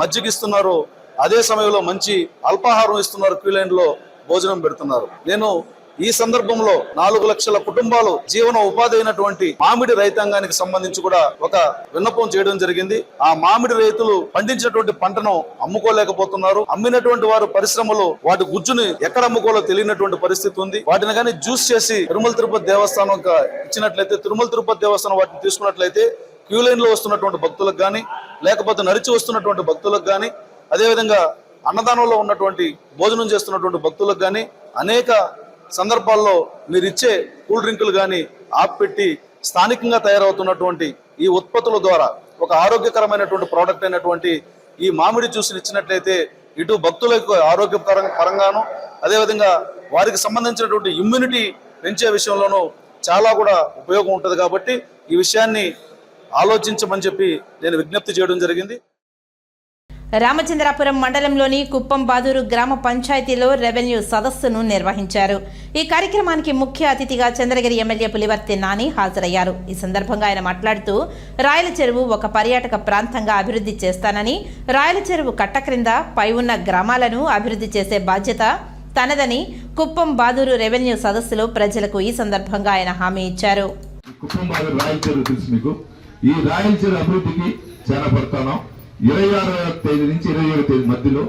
మజ్జిగిస్తున్నారు. అదే సమయంలో మంచి అల్పాహారం ఇస్తున్నారు, క్యూ లైన్ లో భోజనం పెడుతున్నారు. నేను ఈ సందర్భంలో 4 లక్షల కుటుంబాలు జీవన ఉపాధి అయినటువంటి మామిడి రైతాంగానికి సంబంధించి కూడా ఒక విన్నపం చేయడం జరిగింది. ఆ మామిడి రైతులు పండించినటువంటి పంటను అమ్ముకోలేకపోతున్నారు. అమ్మినటువంటి వారు పరిశ్రమలు వాటి గుజ్జుని ఎక్కడ అమ్ముకోలో తెలియనటువంటి పరిస్థితి ఉంది. వాటిని కానీ జ్యూస్ చేసి తిరుమల తిరుపతి దేవస్థానం ఇచ్చినట్లయితే, తిరుమల తిరుపతి దేవస్థానం వాటిని తీసుకున్నట్లయితే క్యూ లైన్ లో వస్తున్నటువంటి భక్తులకు కానీ, లేకపోతే నడిచి వస్తున్నటువంటి భక్తులకు కానీ, అదేవిధంగా అన్నదానంలో ఉన్నటువంటి భోజనం చేస్తున్నటువంటి భక్తులకు కానీ అనేక సందర్భాల్లో మీరు ఇచ్చే కూల్ డ్రింకులు కానీ ఆపెట్టి స్థానికంగా తయారవుతున్నటువంటి ఈ ఉత్పత్తుల ద్వారా ఒక ఆరోగ్యకరమైనటువంటి ప్రోడక్ట్ అయినటువంటి ఈ మామిడి జ్యూస్ని ఇచ్చినట్లయితే ఇటు భక్తులకు ఆరోగ్యపరంగాను, అదేవిధంగా వారికి సంబంధించినటువంటి ఇమ్యూనిటీ పెంచే విషయంలోనూ చాలా కూడా ఉపయోగం ఉంటుంది. కాబట్టి ఈ విషయాన్ని ఆలోచించమని చెప్పి నేను విజ్ఞప్తి చేయడం జరిగింది. రామచంద్రాపురం మండలంలోని కుప్పం బాదూరు గ్రామ పంచాయతీలో రెవెన్యూ సదస్సును నిర్వహించారు. ఈ కార్యక్రమానికి ముఖ్య అతిథిగా చంద్రగిరి ఎమ్మెల్యే పులివర్తి నాని హాజరయ్యారు. ఈ సందర్భంగా ఆయన మాట్లాడుతూ రాయల చెరువు ఒక పర్యాటక ప్రాంతంగా అభివృద్ధి చేస్తానని, రాయల చెరువు కట్ట క్రింద పై ఉన్న గ్రామాలను అభివృద్ధి చేసే బాధ్యత తనదని కుప్పం బాదూరు రెవెన్యూ సదస్సులో ప్రజలకు ఈ సందర్భంగా ఆయన హామీ ఇచ్చారు. కుప్పం బాదూరు రాయల చెరువు తెలుసు మీకు. ఈ రాయల చెరువు అభివృద్ధికి చాలా పడతాను. 26వ తేదీ నుంచి 27వ తేదీ మధ్యలో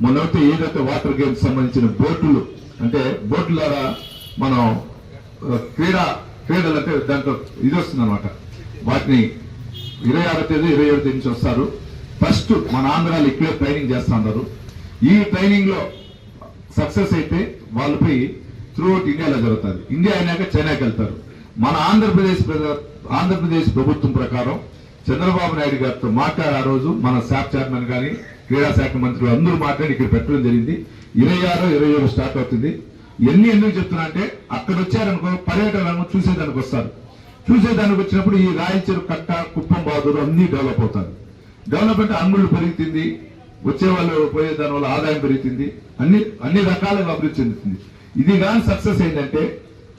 మొన్నైతే ఏదైతే వాటర్ గేమ్స్ సంబంధించిన బోట్లు, అంటే బోట్ల ద్వారా మనం క్రీడలు అంటే దాంట్లో ఇది వస్తుంది అనమాట. వాటిని 26వ తేదీ 27వ తేదీ నుంచి వస్తారు. ఫస్ట్ మన ఆంధ్రాలో ఇక్కడే ట్రైనింగ్ చేస్తున్నారు. ఈ ట్రైనింగ్ లో సక్సెస్ అయితే వాళ్ళపై త్రూఅవుట్ ఇండియాలో జరుగుతుంది. ఇండియా అయినాక చైనాకి వెళ్తారు. మన ఆంధ్రప్రదేశ్ ప్రభుత్వం ప్రకారం చంద్రబాబు నాయుడు గారితో మాట్లాడి ఆ రోజు మన శాఖ చైర్మన్ కానీ, క్రీడా శాఖ మంత్రులు అందరూ మాట్లాడి ఇక్కడ పెట్టడం జరిగింది. 26, 27 స్టార్ట్ అవుతుంది. ఎందుకు చెప్తున్నా అంటే అక్కడ వచ్చారనుకో పర్యాటక రంగం చూసేదానికి వస్తారు. చూసేదానికి వచ్చినప్పుడు ఈ రాయల చెరువు కట్ట, కుప్పం బాదూరు అన్ని డెవలప్ అవుతారు. డెవలప్మెంట్ అంగుళ్ళు పెరుగుతుంది, వచ్చే వాళ్ళు పోయే దాని వల్ల ఆదాయం పెరుగుతుంది, అన్ని రకాలుగా అభివృద్ధి చెందుతుంది. ఇది కానీ సక్సెస్ అయిందంటే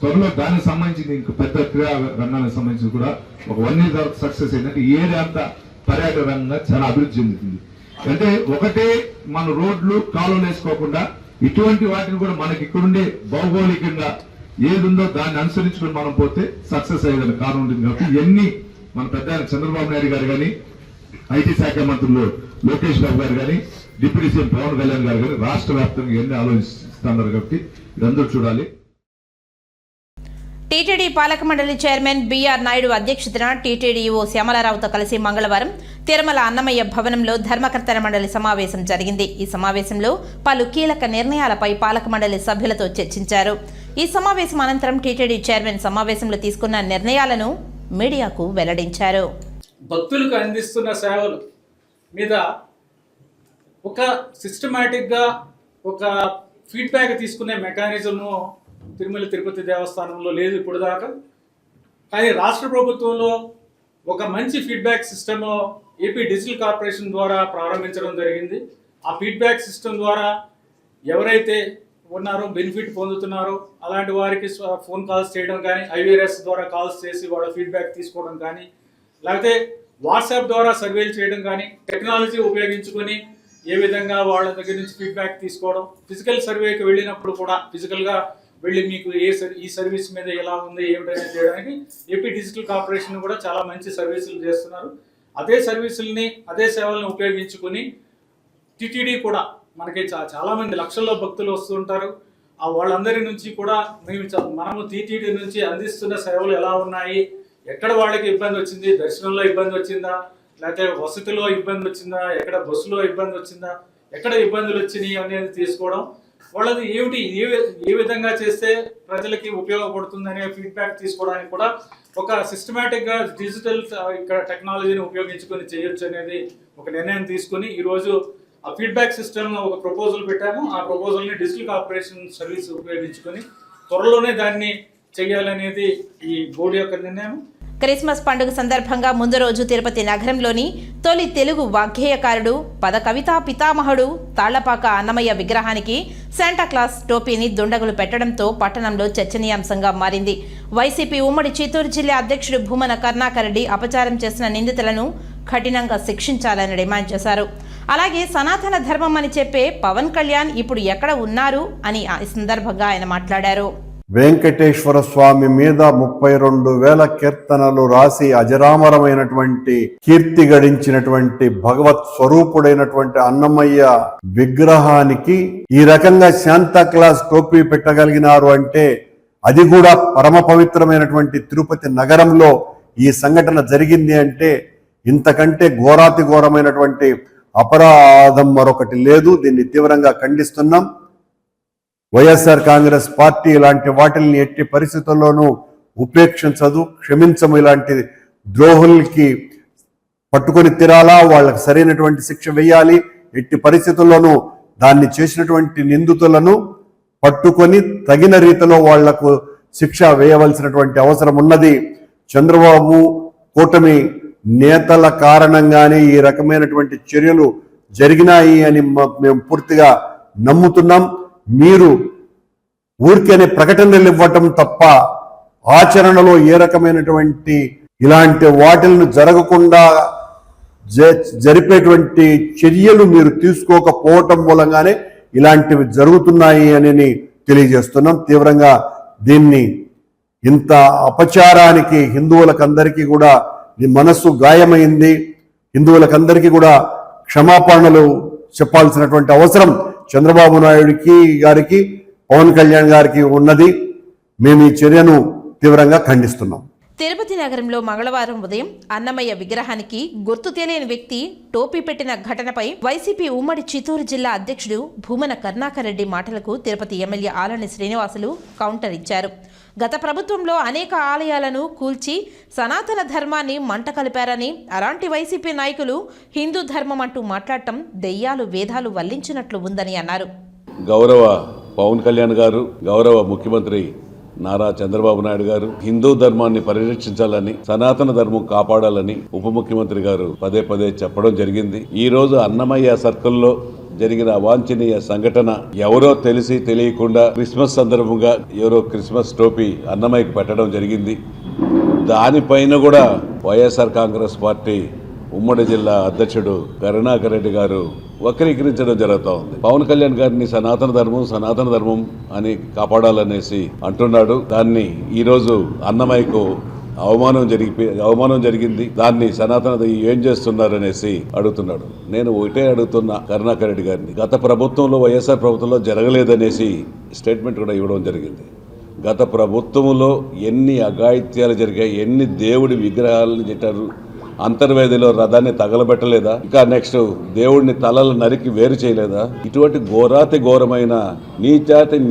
త్వరలో దానికి సంబంధించింది ఇంకా పెద్ద క్రీడా రంగానికి సంబంధించి కూడా ఒక 1 year తర్వాత సక్సెస్ అయిందంటే ఈ ఏరియా అంతా పర్యాటక రంగంగా చాలా అభివృద్ధి చెందుతుంది. అంటే ఒకటే మన రోడ్లు కాలువలు వేసుకోకుండా ఇటువంటి వాటిని కూడా మనకి ఇక్కడుండే భౌగోళికంగా ఏది ఉందో దాన్ని అనుసరించుకుని మనం పోతే సక్సెస్ అయ్యేదని కారణం ఉంటుంది. కాబట్టి ఇవన్నీ మన పెద్ద చంద్రబాబు నాయుడు గారు కానీ, ఐటీ శాఖ మంత్రులు లోకేష్ బాబు గారు కానీ, డిప్యూటీ సీఎం పవన్ కళ్యాణ్ గారు కానీ రాష్ట్ర వ్యాప్తంగా ఇవన్నీ ఆలోచిస్తున్నారు. కాబట్టి ఇదందరూ చూడాలి. టీటీడీ పాలక మండలి చైర్మన్ బీఆర్ నాయుడు అధ్యక్షతన టీటీడీఓ శ్యామలారావుతో కలిసి మంగళవారం తిరుమల అన్నమయ్య భవనంలో ధర్మకర్తల మండలి సమావేశం జరిగింది. ఈ సమావేశంలో పలు కీలక నిర్ణయాలపై పాలక మండలి సభ్యులతో చర్చించారు. ఈ సమావేశం అనంతరం టీటీడీ చైర్మన్ సమావేశంలో తీసుకున్న నిర్ణయాలను మీడియాకు వెల్లడించారు. భక్తులకు అందిస్తున్న సేవలు మీద ఒక సిస్టమాటిక్గా ఒక ఫీడ్బ్యాక్ తీసుకునే మెకానిజము తిరుమల తిరుపతి దేవస్థానంలో లేదు ఇప్పుడు దాకా. కానీ రాష్ట్ర ప్రభుత్వంలో ఒక మంచి feedback system AP digital corporation ద్వారా ప్రారంభించడం జరిగింది. ఆ ఫీడ్బ్యాక్ సిస్టమ్ ద్వారా ఎవరైతే ఉన్నారో బెనిఫిట్ పొందుతున్నారో అలాంటి వారికి ఫోన్ కాల్స్ చేయడం కానీ, ఐవీఆర్ఎస్ ద్వారా కాల్స్ చేసి వాళ్ళ ఫీడ్బ్యాక్ తీసుకోవడం కానీ, లేకపోతే వాట్సాప్ ద్వారా సర్వేలు చేయడం కానీ, టెక్నాలజీ ఉపయోగించుకొని ఏ విధంగా వాళ్ళ దగ్గర నుంచి ఫీడ్బ్యాక్ తీసుకోవడం, ఫిజికల్ సర్వేకి వెళ్ళినప్పుడు కూడా ఫిజికల్గా వెళ్ళి మీకు ఈ సర్వీస్ మీద ఎలా ఉంది ఏమిటనేది చేయడానికి ఏపీ డిజిటల్ కార్పొరేషన్ కూడా చాలా మంచి సర్వీసులు చేస్తున్నారు. అదే సర్వీసుల్ని, అదే సేవలను ఉపయోగించుకొని టీటీడీ కూడా మనకి చాలామంది లక్షల్లో భక్తులు వస్తుంటారు. ఆ వాళ్ళందరి నుంచి కూడా మనము టీటీడీ నుంచి అందిస్తున్న సేవలు ఎలా ఉన్నాయి, ఎక్కడ వాళ్ళకి ఇబ్బంది వచ్చింది, దర్శనంలో ఇబ్బంది వచ్చిందా, లేకపోతే వసతిలో ఇబ్బంది వచ్చిందా, ఎక్కడ బస్సులో ఇబ్బంది వచ్చిందా, ఎక్కడ ఇబ్బందులు వచ్చినాయి అనేది తీసుకోవడం, వాళ్ళది ఏమిటి ఏ విధంగా చేస్తే ప్రజలకి ఉపయోగపడుతుందనే ఫీడ్బ్యాక్ తీసుకోవడానికి కూడా ఒక సిస్టమేటిక్గా డిజిటల్ ఇక్కడ టెక్నాలజీని ఉపయోగించుకొని చేయొచ్చు అనేది ఒక నిర్ణయం తీసుకుని ఈరోజు ఆ ఫీడ్బ్యాక్ సిస్టమ్ ఒక ప్రపోజల్ పెట్టాము. ఆ ప్రపోజల్ని డిజిటల్ కార్పొరేషన్ సర్వీస్ ఉపయోగించుకొని త్వరలోనే దాన్ని చేయాలనేది ఈ బోర్డు యొక్క నిర్ణయం. క్రిస్మస్ పండుగ సందర్భంగా ముందు రోజు తిరుపతి నగరంలోని తొలి తెలుగు వాగ్గేయకారుడు, పద కవితా పితామహుడు తాళ్లపాక అన్నమయ్య విగ్రహానికి శాంటాక్లాస్ టోపీని దుండగులు పెట్టడంతో పట్టణంలో చర్చనీయాంశంగా మారింది. వైసీపీ ఉమ్మడి చిత్తూరు జిల్లా అధ్యక్షుడు భూమన కరుణాకర్ రెడ్డి అపచారం చేసిన నిందితులను కఠినంగా శిక్షించాలని డిమాండ్ చేశారు. అలాగే సనాతన ధర్మం అని చెప్పే పవన్ కళ్యాణ్ ఇప్పుడు ఎక్కడ ఉన్నారు అని ఈ సందర్భంగా ఆయన మాట్లాడారు. వెంకటేశ్వర స్వామి మీద 32,000 కీర్తనలు రాసి అజరామరమైనటువంటి కీర్తి గడించినటువంటి భగవత్ స్వరూపుడైనటువంటి అన్నమయ్య విగ్రహానికి ఈ రకంగా శాంతాక్లాస్ టోపీ పెట్టగలిగినారు అంటే అది కూడా పరమ పవిత్రమైనటువంటి తిరుపతి నగరంలో ఈ సంఘటన జరిగింది అంటే ఇంతకంటే ఘోరాతి ఘోరమైనటువంటి అపరాధం మరొకటి లేదు. దీన్ని తీవ్రంగా ఖండిస్తున్నాం. వైఎస్ఆర్ కాంగ్రెస్ పార్టీ ఇలాంటి వాటిల్ని ఎట్టి పరిస్థితుల్లోనూ ఉపేక్షించదు, క్షమించము. ఇలాంటి ద్రోహులకి పట్టుకొని తిరాలా, వాళ్ళకి సరైనటువంటి శిక్ష వేయాలి. ఎట్టి పరిస్థితుల్లోనూ దాన్ని చేసినటువంటి నిందితులను పట్టుకొని తగిన రీతిలో వాళ్లకు శిక్ష వేయవలసినటువంటి అవసరం ఉన్నది. చంద్రబాబు కూటమి నేతల కారణంగానే ఈ రకమైనటువంటి చర్యలు జరిగినాయి అని మేము పూర్తిగా నమ్ముతున్నాం. మీరు ఊరికేనే ప్రకటనలు ఇవ్వటం తప్ప ఆచరణలో ఏ రకమైనటువంటి ఇలాంటి వాటిలను జరగకుండా జరిపేటువంటి చర్యలు మీరు తీసుకోకపోవటం మూలంగానే ఇలాంటివి జరుగుతున్నాయి అని తెలియజేస్తున్నాం. తీవ్రంగా దీన్ని ఇంత అపచారానికి హిందువులకందరికీ కూడా మనస్సు గాయమైంది. హిందువులకందరికీ కూడా క్షమాపణలు చెప్పాల్సినటువంటి అవసరం చంద్రబాబు నాయుడు గారికి, పవన్ కళ్యాణ్ గారికి ఉన్నది. మేము ఈ చర్యను తీవ్రంగా ఖండిస్తున్నాం. తిరుపతి నగరంలో మంగళవారం ఉదయం అన్నమయ్య విగ్రహానికి గుర్తు తెలియని వ్యక్తి టోపీ పెట్టిన ఘటనపై వైసీపీ ఉమ్మడి చిత్తూరు జిల్లా అధ్యక్షుడు భూమన కరుణాకర్ రెడ్డి మాటలకు తిరుపతి ఎమ్మెల్యే ఆలని శ్రీనివాసులు కౌంటర్ ఇచ్చారు. గత ప్రభుత్వంలో అనేక ఆలయాలను కూల్చి సనాతన ధర్మాన్ని మంట కలిపారని, అలాంటి వైసీపీ నాయకులు హిందూ ధర్మం అంటూ మాట్లాడటం దెయ్యాలు వేదాలు వల్లించినట్లు ఉందని అన్నారు. గౌరవ పవన్ కళ్యాణ్ గారు, గౌరవ ముఖ్యమంత్రి నారా చంద్రబాబు నాయుడు గారు హిందూ ధర్మాన్ని పరిరక్షించాలని, సనాతన ధర్మం కాపాడాలని ఉప ముఖ్యమంత్రి గారు పదే పదే చెప్పడం జరిగింది. ఈ రోజు అన్నమయ్య సర్కిల్లో జరిగిన అవాంఛనీయ సంఘటన, ఎవరో తెలిసి తెలియకుండా క్రిస్మస్ సందర్భంగా ఎవరో క్రిస్మస్ టోపీ అన్నమయ్యకు పెట్టడం జరిగింది. దానిపైన కూడా వైఎస్ఆర్ కాంగ్రెస్ పార్టీ ఉమ్మడి జిల్లా అధ్యక్షుడు కరుణాకర్ రెడ్డి గారు వక్రీకరించడం జరుగుతూ ఉంది. పవన్ కళ్యాణ్ గారిని సనాతన ధర్మం అని కాపాడాలనేసి అంటున్నాడు. దాన్ని ఈరోజు అన్నమయ్యకు అవమానం జరిగింది. దాన్ని సనాతన ఏం చేస్తున్నారనేసి అడుగుతున్నాడు. నేను ఒకటే అడుగుతున్నా కరుణాకర్ రెడ్డి గారిని, గత ప్రభుత్వంలో వైఎస్ఆర్ ప్రభుత్వంలో జరగలేదనేసి స్టేట్మెంట్ కూడా ఇవ్వడం జరిగింది. గత ప్రభుత్వంలో ఎన్ని అఘాయిత్యాలు జరిగాయి, ఎన్ని దేవుడి విగ్రహాలను పెట్టారు, అంతర్వేదిలో రథాన్ని తగలబెట్టలేదా, ఇంకా నెక్స్ట్ దేవుడిని తలలు నరికి వేరు చేయలేదా? ఇటువంటి ఘోరమైన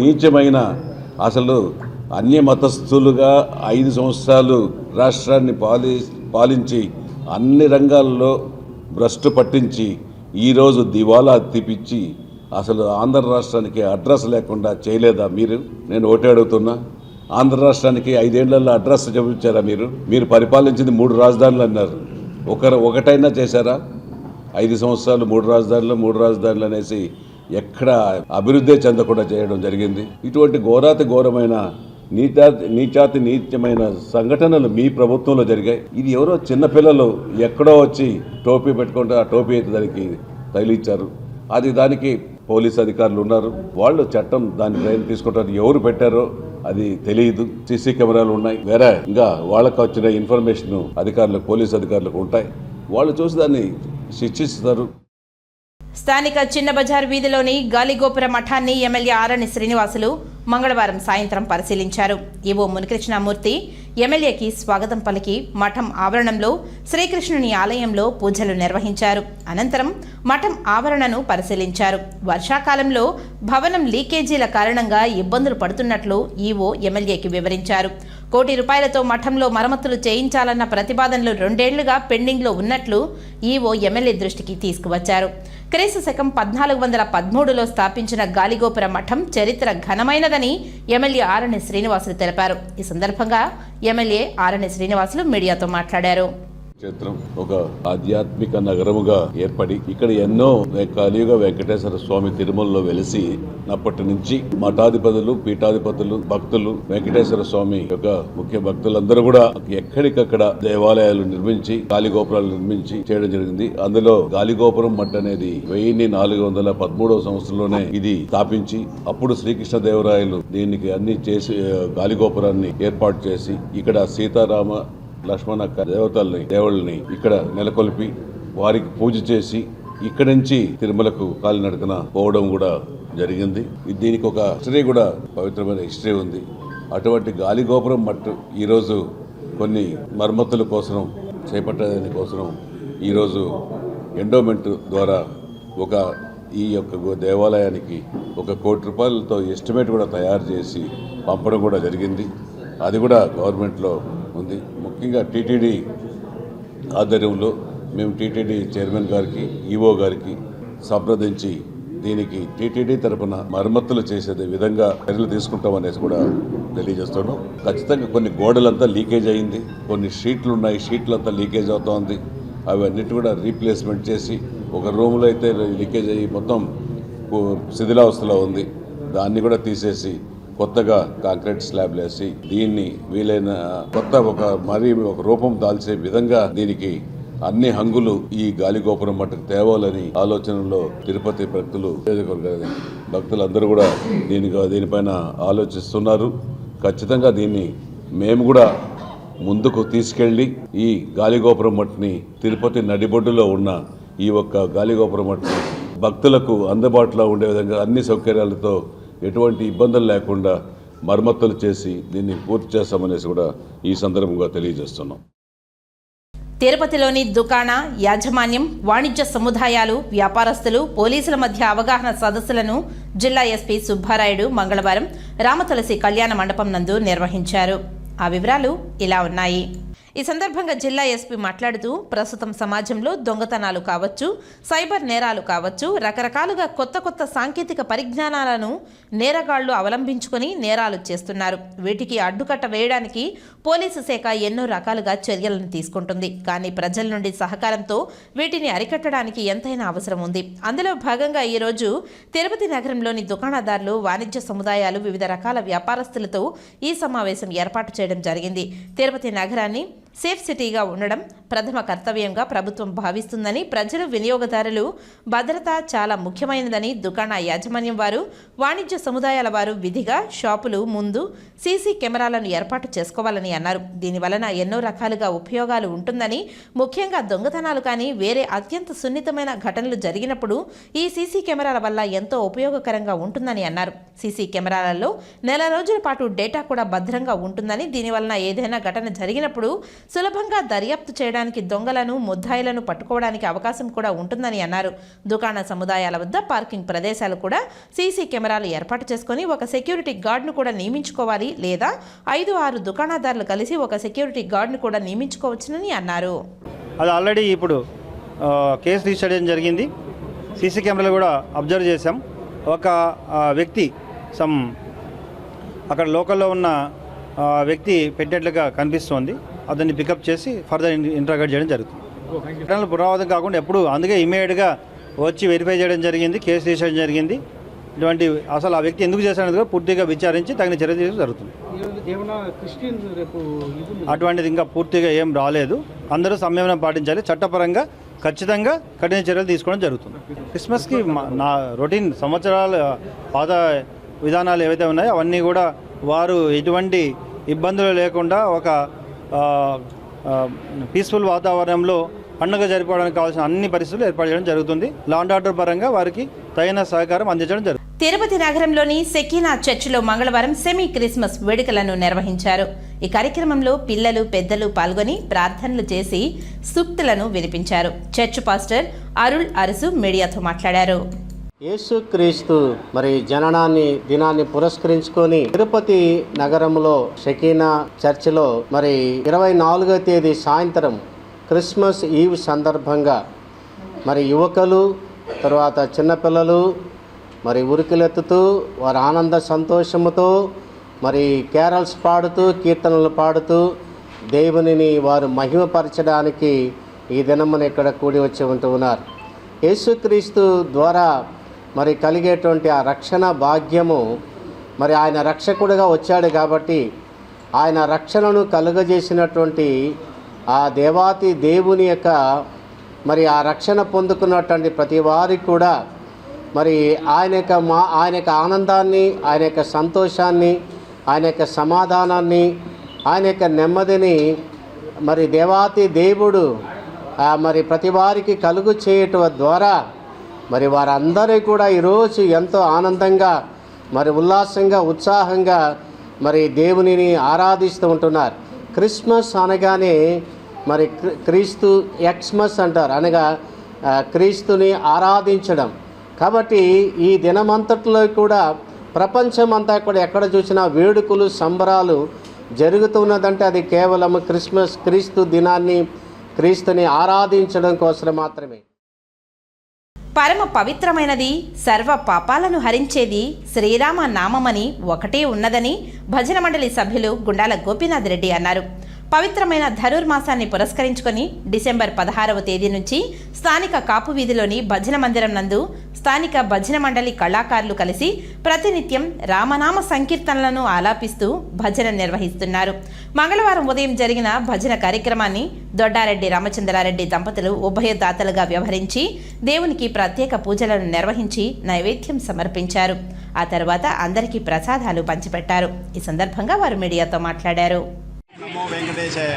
నీచమైన అసలు అన్య మతస్థులుగా 5 సంవత్సరాలు రాష్ట్రాన్ని పాలించి అన్ని రంగాల్లో భ్రష్టు పట్టించి ఈరోజు దివాలా తీపిచ్చి అసలు ఆంధ్ర రాష్ట్రానికి అడ్రస్ లేకుండా చేయలేదా మీరు? నేను ఒకటే అడుగుతున్నా, ఆంధ్ర రాష్ట్రానికి 5 ఏళ్లలో అడ్రస్ చూపించారా? మీరు పరిపాలించింది 3 రాజధానులు అన్నారు. ఒకటైనా చేశారా? 5 సంవత్సరాలు 3 రాజధానులు అనేసి ఎక్కడ అభివృద్ధి చెందకుండా చేయడం జరిగింది. ఇటువంటి ఘోరమైన నీచమైన సంఘటనలు మీ ప్రభుత్వంలో జరిగాయి. ఇది ఎవరో చిన్నపిల్లలు ఎక్కడో వచ్చి టోపీ పెట్టుకుంటే ఆ టోపీ అయితే దానికి తగిలించారు. దానికి పోలీస్ అధికారులు ఉన్నారు, వాళ్ళు చట్టం దాని ట్రైన్ తీసుకుంటారు. ఎవరు పెట్టారో అది తెలియదు. సీసీ కెమెరాలు ఉన్నాయి, వేరే ఇంకా వాళ్ళకు వచ్చిన ఇన్ఫర్మేషన్ పోలీస్ అధికారులకు ఉంటాయి. వాళ్ళు చూసి దాన్ని శిక్షిస్తారు. స్థానిక చిన్న బజార్ వీధిలోని గాలిగోపుర మఠాన్ని ఎమ్మెల్యే ఆరణి శ్రీనివాసులు మంగళవారం సాయంత్రం పరిశీలించారు. ఈవో మునికృష్ణమూర్తి ఎమ్మెల్యేకి స్వాగతం పలికి మఠం ఆవరణంలో శ్రీకృష్ణుని ఆలయంలో పూజలు నిర్వహించారు. అనంతరం మఠం ఆవరణను పరిశీలించారు. వర్షాకాలంలో భవనం లీకేజీల కారణంగా ఇబ్బందులు పడుతున్నట్లు ఈవో ఎమ్మెల్యేకి వివరించారు. ₹1 కోటి మఠంలో మరమ్మతులు చేయించాలన్న ప్రతిపాదనలు 2 ఏళ్లుగా పెండింగ్లో ఉన్నట్లు ఈవో ఎమ్మెల్యే దృష్టికి తీసుకువచ్చారు. క్రీస్తు శకం 1413లో స్థాపించిన గాలిగోపుర మఠం చరిత్ర ఘనమైనదని ఎమ్మెల్యే ఆరణి శ్రీనివాసులు తెలిపారు. ఈ సందర్భంగా ఎమ్మెల్యే ఆరణి శ్రీనివాసులు మీడియాతో మాట్లాడారు. క్షేత్రం ఒక ఆధ్యాత్మిక నగరముగా ఏర్పడి ఇక్కడ ఎన్నో కలియుగ వెంకటేశ్వర స్వామి తిరుమలలో వెలిసి అప్పటి నుంచి మఠాధిపతులు, పీఠాధిపతులు, భక్తులు, వెంకటేశ్వర స్వామి యొక్క ముఖ్య భక్తులందరూ కూడా ఎక్కడికక్కడ దేవాలయాలు నిర్మించి గాలిగోపురాలు నిర్మించి చేయడం జరిగింది. అందులో గాలిగోపురం మఠ అనేది 1413వ సంవత్సరంలోనే ఇది స్థాపించి అప్పుడు శ్రీకృష్ణదేవరాయలు దీనికి అన్ని చేసి గాలిగోపురాన్ని ఏర్పాటు చేసి ఇక్కడ సీతారామ లక్ష్మణ దేవుళ్ళని ఇక్కడ నెలకొల్పి వారికి పూజ చేసి ఇక్కడి నుంచి తిరుమలకు కాలినడకన పోవడం కూడా జరిగింది. దీనికి ఒక హిస్టరీ కూడా పవిత్రమైన హిస్టరీ ఉంది. అటువంటి గాలిగోపురం మట్టు ఈరోజు కొన్ని మరమ్మతుల కోసం చేపట్టేదాని కోసం ఈరోజు ఎండోమెంట్ ద్వారా ఈ యొక్క దేవాలయానికి ₹1 కోటి ఎస్టిమేట్ కూడా తయారు చేసి పంపడం కూడా జరిగింది. అది కూడా గవర్నమెంట్లో ఉంది. ముఖ్యంగా టీటీడీ ఆధ్వర్యంలో మేము టీటీడీ చైర్మన్ గారికి, ఈవో గారికి సంప్రదించి దీనికి టీటీడీ తరఫున మరమ్మతులు చేసే విధంగా చర్యలు తీసుకుంటామనేసి కూడా తెలియజేస్తున్నాం. ఖచ్చితంగా కొన్ని గోడలంతా లీకేజ్ అయింది, కొన్ని షీట్లు ఉన్నాయి, షీట్లంతా లీకేజ్ అవుతోంది. అవన్నిటి కూడా రీప్లేస్మెంట్ చేసి ఒక రూమ్లో అయితే లీకేజ్ అయ్యి మొత్తం శిథిలావస్థలో ఉంది. దాన్ని కూడా తీసేసి కొత్తగా కాంక్రీట్ స్లాబ్లు వేసి దీన్ని వీలైన కొత్త ఒక రూపం దాల్చే విధంగా దీనికి అన్ని హంగులు ఈ గాలిగోపురం మట్టుకు తేవాలని ఆలోచనలో తిరుపతి భక్తులందరూ కూడా దీనిపైన ఆలోచిస్తున్నారు. ఖచ్చితంగా దీన్ని మేము కూడా ముందుకు తీసుకెళ్లి ఈ గాలిగోపురం మట్టుని తిరుపతి నడిబొడ్డులో ఉన్న ఈ ఒక్క గాలిగోపురం మట్టుని భక్తులకు అందుబాటులో ఉండే విధంగా అన్ని సౌకర్యాలతో ఎటువంటి ఇబ్బందులు లేకుండా మరమ్మతులు చేసి దీన్ని పూర్తి చేస్తామనేసి కూడా ఈ సందర్భంగా తెలియజేస్తున్నాం. తిరుపతిలోని దుకాణ యాజమాన్యం, వాణిజ్య సముదాయాలు, వ్యాపారస్తులు, పోలీసుల మధ్య అవగాహన సదస్సులను జిల్లా ఎస్పీ సుబ్బారాయుడు మంగళవారం రామతులసి కళ్యాణ మండపం నందు నిర్వహించారు. ఆ వివరాలు ఇలా ఉన్నాయి. ఈ సందర్భంగా జిల్లా ఎస్పీ మాట్లాడుతూ ప్రస్తుతం సమాజంలో దొంగతనాలు కావచ్చు, సైబర్ నేరాలు కావచ్చు, రకరకాలుగా కొత్త సాంకేతిక పరిజ్ఞానాలను నేరగాళ్లు అవలంబించుకొని నేరాలు చేస్తున్నారు. వీటికి అడ్డుకట్ట వేయడానికి పోలీసు శాఖ ఎన్నో రకాలుగా చర్యలను తీసుకుంటుంది. కానీ ప్రజల నుండి సహకారంతో వీటిని అరికట్టడానికి ఎంతైనా అవసరం ఉంది. అందులో భాగంగా ఈరోజు తిరుపతి నగరంలోని దుకాణదారులు, వాణిజ్య సముదాయాలు, వివిధ రకాల వ్యాపారస్తులతో ఈ సమావేశం ఏర్పాటు చేయడం జరిగింది. తిరుపతి నగరాన్ని సేఫ్ సిటీగా ఉండడం ప్రథమ కర్తవ్యంగా ప్రభుత్వం భావిస్తుందని, ప్రజలు, వినియోగదారులు భద్రత చాలా ముఖ్యమైనదని దుకాణ యాజమాన్యం వారు, వాణిజ్య సముదాయాల వారు విధిగా షాపులు ముందు సీసీ కెమెరాలను ఏర్పాటు చేసుకోవాలని అన్నారు. దీనివలన ఎన్నో రకాలుగా ఉపయోగాలు ఉంటుందని, ముఖ్యంగా దొంగతనాలు కానీ వేరే అత్యంత సున్నితమైన ఘటనలు జరిగినప్పుడు ఈ సీసీ కెమెరాల వల్ల ఎంతో ఉపయోగకరంగా ఉంటుందని అన్నారు. సీసీ కెమెరాలలో నెల రోజుల పాటు డేటా కూడా భద్రంగా ఉంటుందని, దీనివలన ఏదైనా ఘటన జరిగినప్పుడు సులభంగా దర్యాప్తు చేయడానికి, దొంగలను, ముద్దాయిలను పట్టుకోవడానికి అవకాశం కూడా ఉంటుందని అన్నారు. దుకాణ సముదాయాల వద్ద పార్కింగ్ ప్రదేశాలు కూడా సీసీ కెమెరాలు ఏర్పాటు చేసుకుని ఒక సెక్యూరిటీ గార్డును కూడా నియమించుకోవాలి, లేదా 5-6 దుకాణదారులు కలిసి ఒక సెక్యూరిటీ గార్డును కూడా నియమించుకోవచ్చునని అన్నారు. అది ఆల్రెడీ ఇప్పుడు కేసు రిజిస్టర్ చేయడం జరిగింది. సీసీ కెమెరాలు కూడా అబ్జర్వ్ చేశాం. ఒక వ్యక్తి అక్కడ లోకల్లో ఉన్న వ్యక్తి పెట్టినట్లుగా కనిపిస్తోంది. అతన్ని పికప్ చేసి ఫర్దర్ ఇంట్రాగేట్ చేయడం జరుగుతుంది. ఘటనలు పునరావృతం కాకుండా ఎప్పుడు అందుకే ఇమీడియట్గా వచ్చి వెరిఫై చేయడం జరిగింది, కేసు రిజిస్టర్ జరిగింది. ఇటువంటి అసలు ఆ వ్యక్తి ఎందుకు చేశాడో పూర్తిగా విచారించి తగిన చర్య తీసుకోవడం జరుగుతుంది. అటువంటిది ఇంకా పూర్తిగా ఏం రాలేదు. అందరూ సంయమనం పాటించాలి. చట్టపరంగా ఖచ్చితంగా కఠిన చర్యలు తీసుకోవడం జరుగుతుంది. క్రిస్మస్కి నా రొటీన్ సంవత్సరాల పాత విధానాలు ఏవైతే ఉన్నాయో అవన్నీ కూడా వారు ఎటువంటి ఇబ్బందులు లేకుండా ఒక పీస్ఫుల్ వాతావరణంలో పండుగ జరుపుకోవడానికి కావాల్సిన అన్ని పరిస్థితులు ఏర్పాటు చేయడం జరుగుతుంది. లా అండ్ ఆర్డర్ పరంగా వారికి తగిన సహకారం అందించడం జరుగుతుంది. తిరుపతి నగరంలోని సెకీనా చర్చిలో మంగళవారం సెమీ క్రిస్మస్ వేడుకలను నిర్వహించారు. ఈ కార్యక్రమంలో పిల్లలు పెద్దలు పాల్గొని ప్రార్థనలు చేసి సూక్తులను వినిపించారు. చర్చ్ పాస్టర్ అరుళ్ అరసు మీడియాతో మాట్లాడారు. యేసుక్రీస్తు దినాన్ని పురస్కరించుకొని తిరుపతి నగరంలో షకీనా చర్చిలో 24వ తేదీ సాయంత్రం క్రిస్మస్ ఈవ్ సందర్భంగా యువకులు తర్వాత చిన్నపిల్లలు ఉరికిలెత్తుతూ వారి ఆనంద సంతోషముతో కేరల్స్ పాడుతూ కీర్తనలు పాడుతూ దేవునిని వారు మహిమపరచడానికి ఈ దినమున ఇక్కడ కూడి వచ్చి ఉంటున్నారు. యేసుక్రీస్తు ద్వారా కలిగేటువంటి ఆ రక్షణ భాగ్యము ఆయన రక్షకుడిగా వచ్చాడు కాబట్టి ఆయన రక్షణను కలుగజేసినటువంటి ఆ దేవాతి దేవుని యొక్క ఆ రక్షణ పొందుకున్నటువంటి ప్రతి వారికి కూడా ఆయన యొక్క ఆనందాన్ని, ఆయన యొక్క సంతోషాన్ని, ఆయన యొక్క సమాధానాన్ని, ఆయన యొక్క నెమ్మదిని దేవాతి దేవుడు ప్రతి వారికి కలుగు చేయటం ద్వారా వారందరూ కూడా ఈరోజు ఎంతో ఆనందంగా ఉల్లాసంగా ఉత్సాహంగా దేవునిని ఆరాధిస్తూ ఉంటున్నారు. క్రిస్మస్ అనగానే క్రీస్తు ఎక్స్మస్ అంటారు, అనగా క్రీస్తుని ఆరాధించడం. కాబట్టి ఈ దినమంతట్లో కూడా ప్రపంచమంతా కూడా ఎక్కడ చూసినా వేడుకలు సంబరాలు జరుగుతున్నదంటే అది కేవలం క్రీస్తు దినాన్ని క్రీస్తుని ఆరాధించడం కోసం మాత్రమే. పరమ పవిత్రమైనది, సర్వ పాపాలను హరించేది శ్రీరామ నామమని ఒకటే ఉన్నదని భజన మండలి సభ్యులు గుండాల గోపీనాథ్ రెడ్డి అన్నారు. పవిత్రమైన ధనుర్మాసాన్ని పురస్కరించుకొని డిసెంబర్ 16వ తేదీ నుంచి స్థానిక కాపు వీధిలోని భజన మందిరం నందు స్థానిక భజన మండలి కళాకారులు కలిసి ప్రతినిత్యం రామనామ సంకీర్తనలను ఆలాపిస్తూ భజన నిర్వహిస్తున్నారు. మంగళవారం ఉదయం జరిగిన భజన కార్యక్రమాన్ని దొడ్డారెడ్డి రామచంద్రారెడ్డి దంపతులు ఉభయదాతలుగా వ్యవహరించి దేవునికి ప్రత్యేక పూజలను నిర్వహించి నైవేద్యం సమర్పించారు. ఆ తర్వాత అందరికీ ప్రసాదాలు పంచిపెట్టారు. ఈ సందర్భంగా వారు మీడియాతో మాట్లాడారు. నమో వెంకటేశయ్య.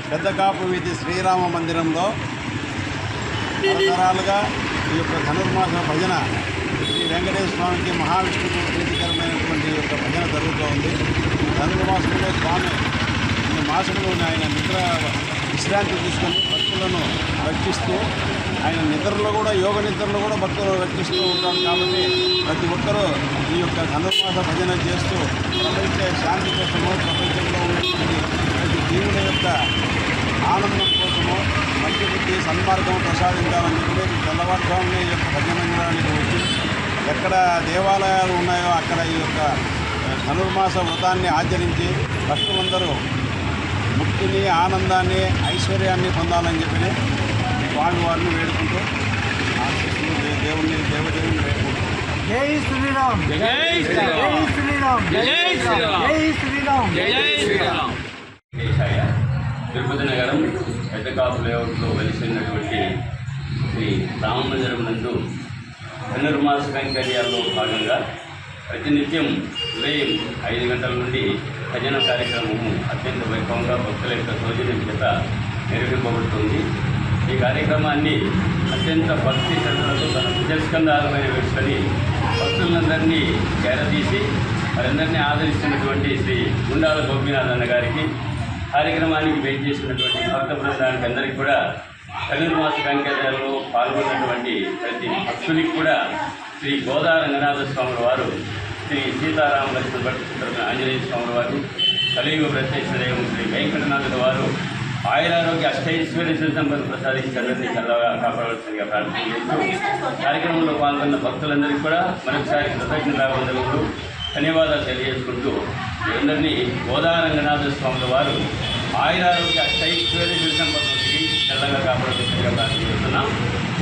పెద్ద కాపు వీధి శ్రీరామ మందిరంలో తరతరాలుగా ఈ యొక్క ధనుర్మాస భజన శ్రీ వెంకటేశ్వర స్వామికి మహావిష్ణువుకు ప్రీతికరమైనటువంటి యొక్క భజన జరుగుతూ ఉంది. ధనుర్మాసంలో స్వామి ఈ మాసంలో ఆయన నిద్ర విశ్రాంతి తీసుకొని భక్తులను రక్షిస్తూ ఆయన నిద్రలో కూడా యోగ నిద్రలో కూడా భక్తులు రక్షిస్తూ ఉంటారు. కాబట్టి ప్రతి ఒక్కరూ ఈ యొక్క ధనుర్మాస భజన చేస్తూ ప్రపంచ శాంతి కోసము, ప్రపంచంలో ఉన్నటువంటి ప్రతి జీవుల యొక్క ఆనందం కోసము మంచి బుద్ధి సన్మార్గం ప్రసాదించాలని చెప్పి తెల్లవారుజామునే ఈ యొక్క భజన మందిరానికి వచ్చి ఎక్కడ దేవాలయాలు ఉన్నాయో అక్కడ ఈ యొక్క ధనుర్మాస వ్రతాన్ని ఆచరించి భక్తులందరూ ముక్తిని, ఆనందాన్ని, ఐశ్వర్యాన్ని పొందాలని చెప్పి స్వామివారిని వేడుకుంటూ దేవుడిని దేవదేవుని వేడుకుంటూ జై శ్రీరామ్, జై శ్రీరామ్, జై శ్రీరామ్, జై శ్రీరామ్, జై శ్రీరామ్. తిరుపతి నగరం పెద్దకాపు లేఅవుట్లో వెలిసినటువంటి శ్రీ రామమందిరం నందు ధనుర్మాస కైంకర్యాల్లో భాగంగా ప్రతినిత్యం ఉదయం 5 గంటల నుండి భజన కార్యక్రమము అత్యంత వైభవంగా భక్తుల యొక్క సౌజన్యం చేత నిర్వహింపబడుతుంది. ఈ కార్యక్రమాన్ని అత్యంత భక్తి శ్రద్ధలతో తన భుజస్కంధాలమైన వేసుకొని భక్తులందరినీ చేరదీసి వారందరినీ ఆదరిస్తున్నటువంటి శ్రీ గుండాల గోపీనాథ్ అన్న గారికి, కార్యక్రమానికి వెయిట్ చేసినటువంటి భక్త బృందానికి అందరికీ కూడా ధనుర్మాస కైంకర్యాల్లో పాల్గొన్నటువంటి ప్రతి భక్తునికి కూడా శ్రీ గోదా రంగనాథ స్వాముల వారు, శ్రీ సీతారామ లక్ష్మణ భట్ ఆంజనేయ స్వాముల వారు, కలియుగ ప్రత్యక్ష దైవం శ్రీ వెంకటనాథుల వారు ఆయురారోగ్య అష్టైశ్వర్య సంపద ప్రసాదించాలని చల్లగా కాపాడవలసిందిగా ప్రార్థన చేస్తూ కార్యక్రమంలో పాల్గొన్న భక్తులందరికీ కూడా మరొకసారి కృతజ్ఞతావందనలు, ధన్యవాదాలు తెలియజేసుకుంటూ అందరినీ గోదా రంగనాథ స్వాముల వారు ఆయురారోగ్య అష్టైశ్వర్య సంపదకి చల్లగా కాపాడవలసిందిగా ప్రార్థన చేస్తున్నాం.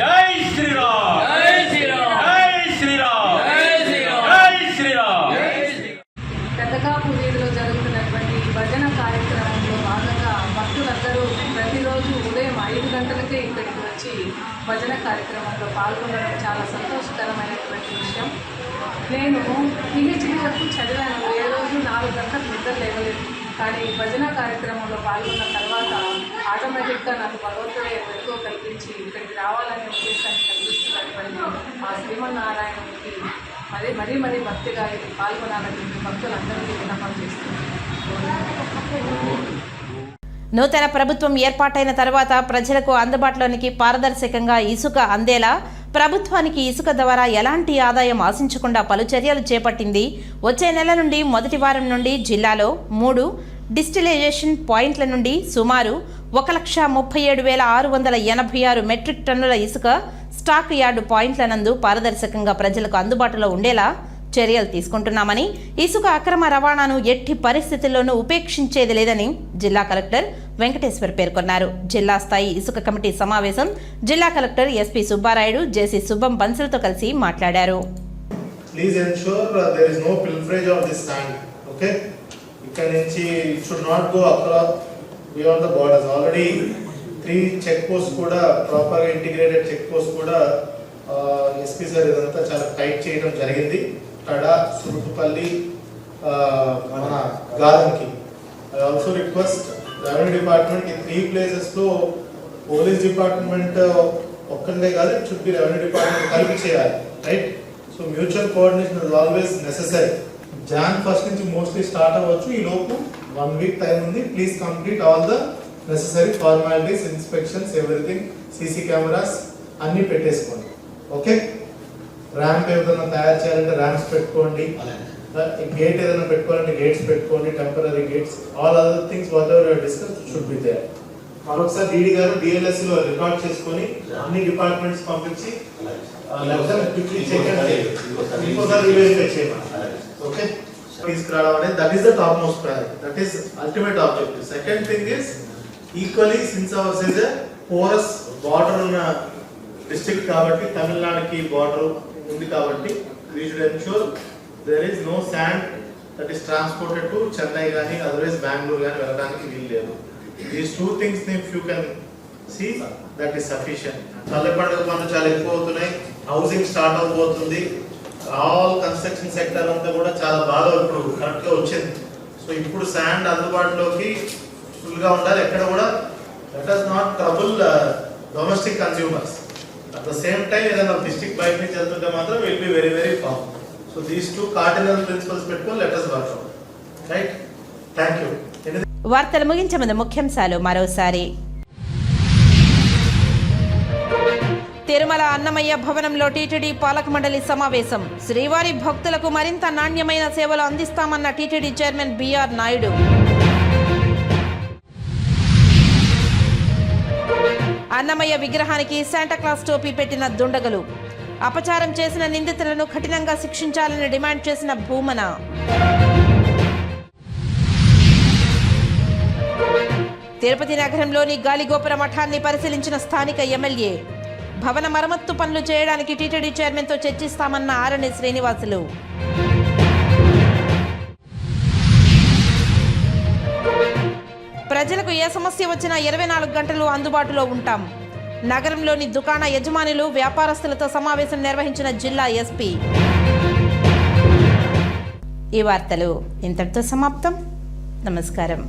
జై శ్రీరామ్, జై శ్రీరామ్, జై శ్రీరామ్, జై శ్రీరామ్, జై శ్రీరామ్. పెద్దకాపు వీధిలో జరుగుతున్నటువంటి భజన కార్యక్రమంలో భాగంగా భక్తులందరూ ప్రతిరోజు ఉదయం 5 గంటలకే ఇక్కడికి వచ్చి భజన కార్యక్రమంలో పాల్గొనడం చాలా సంతోషకరమైనటువంటి విషయం. నేను PhD వరకు చదివాను. ఏ రోజు 4 గంటలకు నిద్ర లేవలేదు. కానీ భజన కార్యక్రమంలో పాల్గొన్న తర్వాత ఆటోమేటిక్గా నాకు భగవంతుడే ఎక్కువ కల్పించి ఇక్కడికి రావాలనే ఉద్దేశాన్ని కలిగిస్తున్నటువంటి ఆ శ్రీమన్నారాయణునికి మరీ భక్తిగా ఇది పాల్గొనాలని భక్తులందరికీ విన్నపం చేస్తున్నాను. నూతన ప్రభుత్వం ఏర్పాటైన తర్వాత ప్రజలకు అందుబాటులోనికి పారదర్శకంగా ఇసుక అందేలా ప్రభుత్వానికి ఇసుక ద్వారా ఎలాంటి ఆదాయం ఆశించకుండా పలు చర్యలు చేపట్టింది. వచ్చే నెల నుండి మొదటి వారం నుండి జిల్లాలో 3 డిస్టిలైజేషన్ పాయింట్ల నుండి సుమారు 1,37,686 మెట్రిక్ టన్నుల ఇసుక స్టాక్ యార్డు పాయింట్ల నందు పారదర్శకంగా ప్రజలకు అందుబాటులో ఉండేలా చర్యలు తీసుకుంటున్నామని, ఇసుక అక్రమ రవాణాను ఎట్టి పరిస్థితుల్లోనూ ఉపేక్షించేది లేదని జిల్లా కలెక్టర్ వెంకటేశ్వర్ పేర్కొన్నారు. జిల్లా స్థాయి ఇసుక కమిటీ సమావేశం జిల్లా కలెక్టర్ ఎస్పీ సుబ్బారాయుడు, జేసీ సుబ్బం బన్సల్తో కలిసి మాట్లాడారు. Please ensure there is no pilferage of this sand. Okay? ఇక్కడ నుంచి it should not go across beyond the borders. Already 3 check post కూడా ప్రాపర్ గా ఇంటిగ్రేటెడ్ చెక్ పోస్ట్ కూడా ఎస్పీ సార్ ఇదంతా చాలా టైట్ చేయడం జరిగింది. తడా, సురుకుపల్లి, మన Galanki. I also request revenue department ఈ 3 ప్లేసెస్ లో పోలీస్ డిపార్ట్మెంట్ ఒక్కడే కాదు, it should be revenue department కలిపి చేయాలి. Right? So mutual coordination is always necessary. Jan 1st నుంచి మోస్ట్లీ స్టార్ట్ అవ్వచ్చు. ఈ లోపు 1 వీక్ టైం ఉంది. Please complete all the necessary formalities, inspections, everything, CC cameras అన్ని పెట్టేసుకోండి. ఓకే? ర్యాంప్ ఏదైనా తయారు చేయాలంటే ర్యాంప్స్ పెట్టుకోండి. గేట్ ఏదైనా పెట్టుకోవాలంటే గేట్స్ పెట్టుకోండి, temporary gates. All other things whatever your discuss should be there. మరొకసారి డీడీ గారు డిఎల్ఎస్ లో రికార్డ్ చేసుకొని అన్ని డిపార్ట్మెంట్స్ పంపించి ఓకే తీసుకురావడం అనేది that is the top most priority. That is ultimate objective. Second thing is equally since ours is a porous border ఉన్న district కాబట్టి, తమిళనాడుకి బార్డర్ ఉంది కాబట్టి we should ensure there is no sand that is transported to Chennai కానీ otherwise Bengaluru కానీ వెళ్ళడానికి వీలు లేదు. These 2 things if you can see that is sufficient. Palle Panduga పనులు చాలా ఎక్కువ అవుతున్నాయి. హౌసింగ్ స్టార్ట్ అవబోతుంది. ఆల్ కన్స్ట్రక్షన్ సెక్టర్ అంతా కూడా చాలా బాగా ఇప్పుడు కరెక్ట్ గా వచ్చింది. సో ఇప్పుడు శాండ్ అందుబాటులోకి ఫుల్ గా ఉండాలి. ఎక్కడ కూడా let us not trouble domestic consumers. At the same time ఏదైనా డిస్ట్రిక్ట్ బయట నుంచి వెళ్తుంటే మాత్రం will be very very firm. So these 2 cardinal principles పెట్టుకొని let us work out. Right? Thank you. వార్తలు ముగించే ముందు ముఖ్యాంశాలు మరోసారి. తిరుమల అన్నమయ్య భవనంలో టీటీడీ పాలక మండలి సమావేశం. శ్రీవారి భక్తులకు మరింత నాణ్యమైన సేవలు అందిస్తామన్న TTD chairman BR Naidu. Annamayya విగ్రహానికి శాంటాక్లాస్ టోపీ పెట్టిన దుండగులు. అపచారం చేసిన నిందితులను కఠినంగా శిక్షించాలని డిమాండ్ చేసిన భూమన. తిరుపతి నగరంలోని గాలిగోపుర మఠాన్ని పరిశీలించిన స్థానిక ఎమ్మెల్యే. భవన మరమ్మత్తు పనులు చేయడానికి టీటీడీ చైర్మన్తో చర్చిస్తామన్న ఆరణి శ్రీనివాసులు. ప్రజలకు ఏ సమస్య వచ్చినా 24 గంటలు అందుబాటులో ఉంటాం. నగరంలోని దుకాణ యజమానులు, వ్యాపారస్తులతో సమావేశం నిర్వహించిన జిల్లా ఎస్పీ. ఈ వార్తలు ఇంతటితో సమాప్తం. నమస్కారం.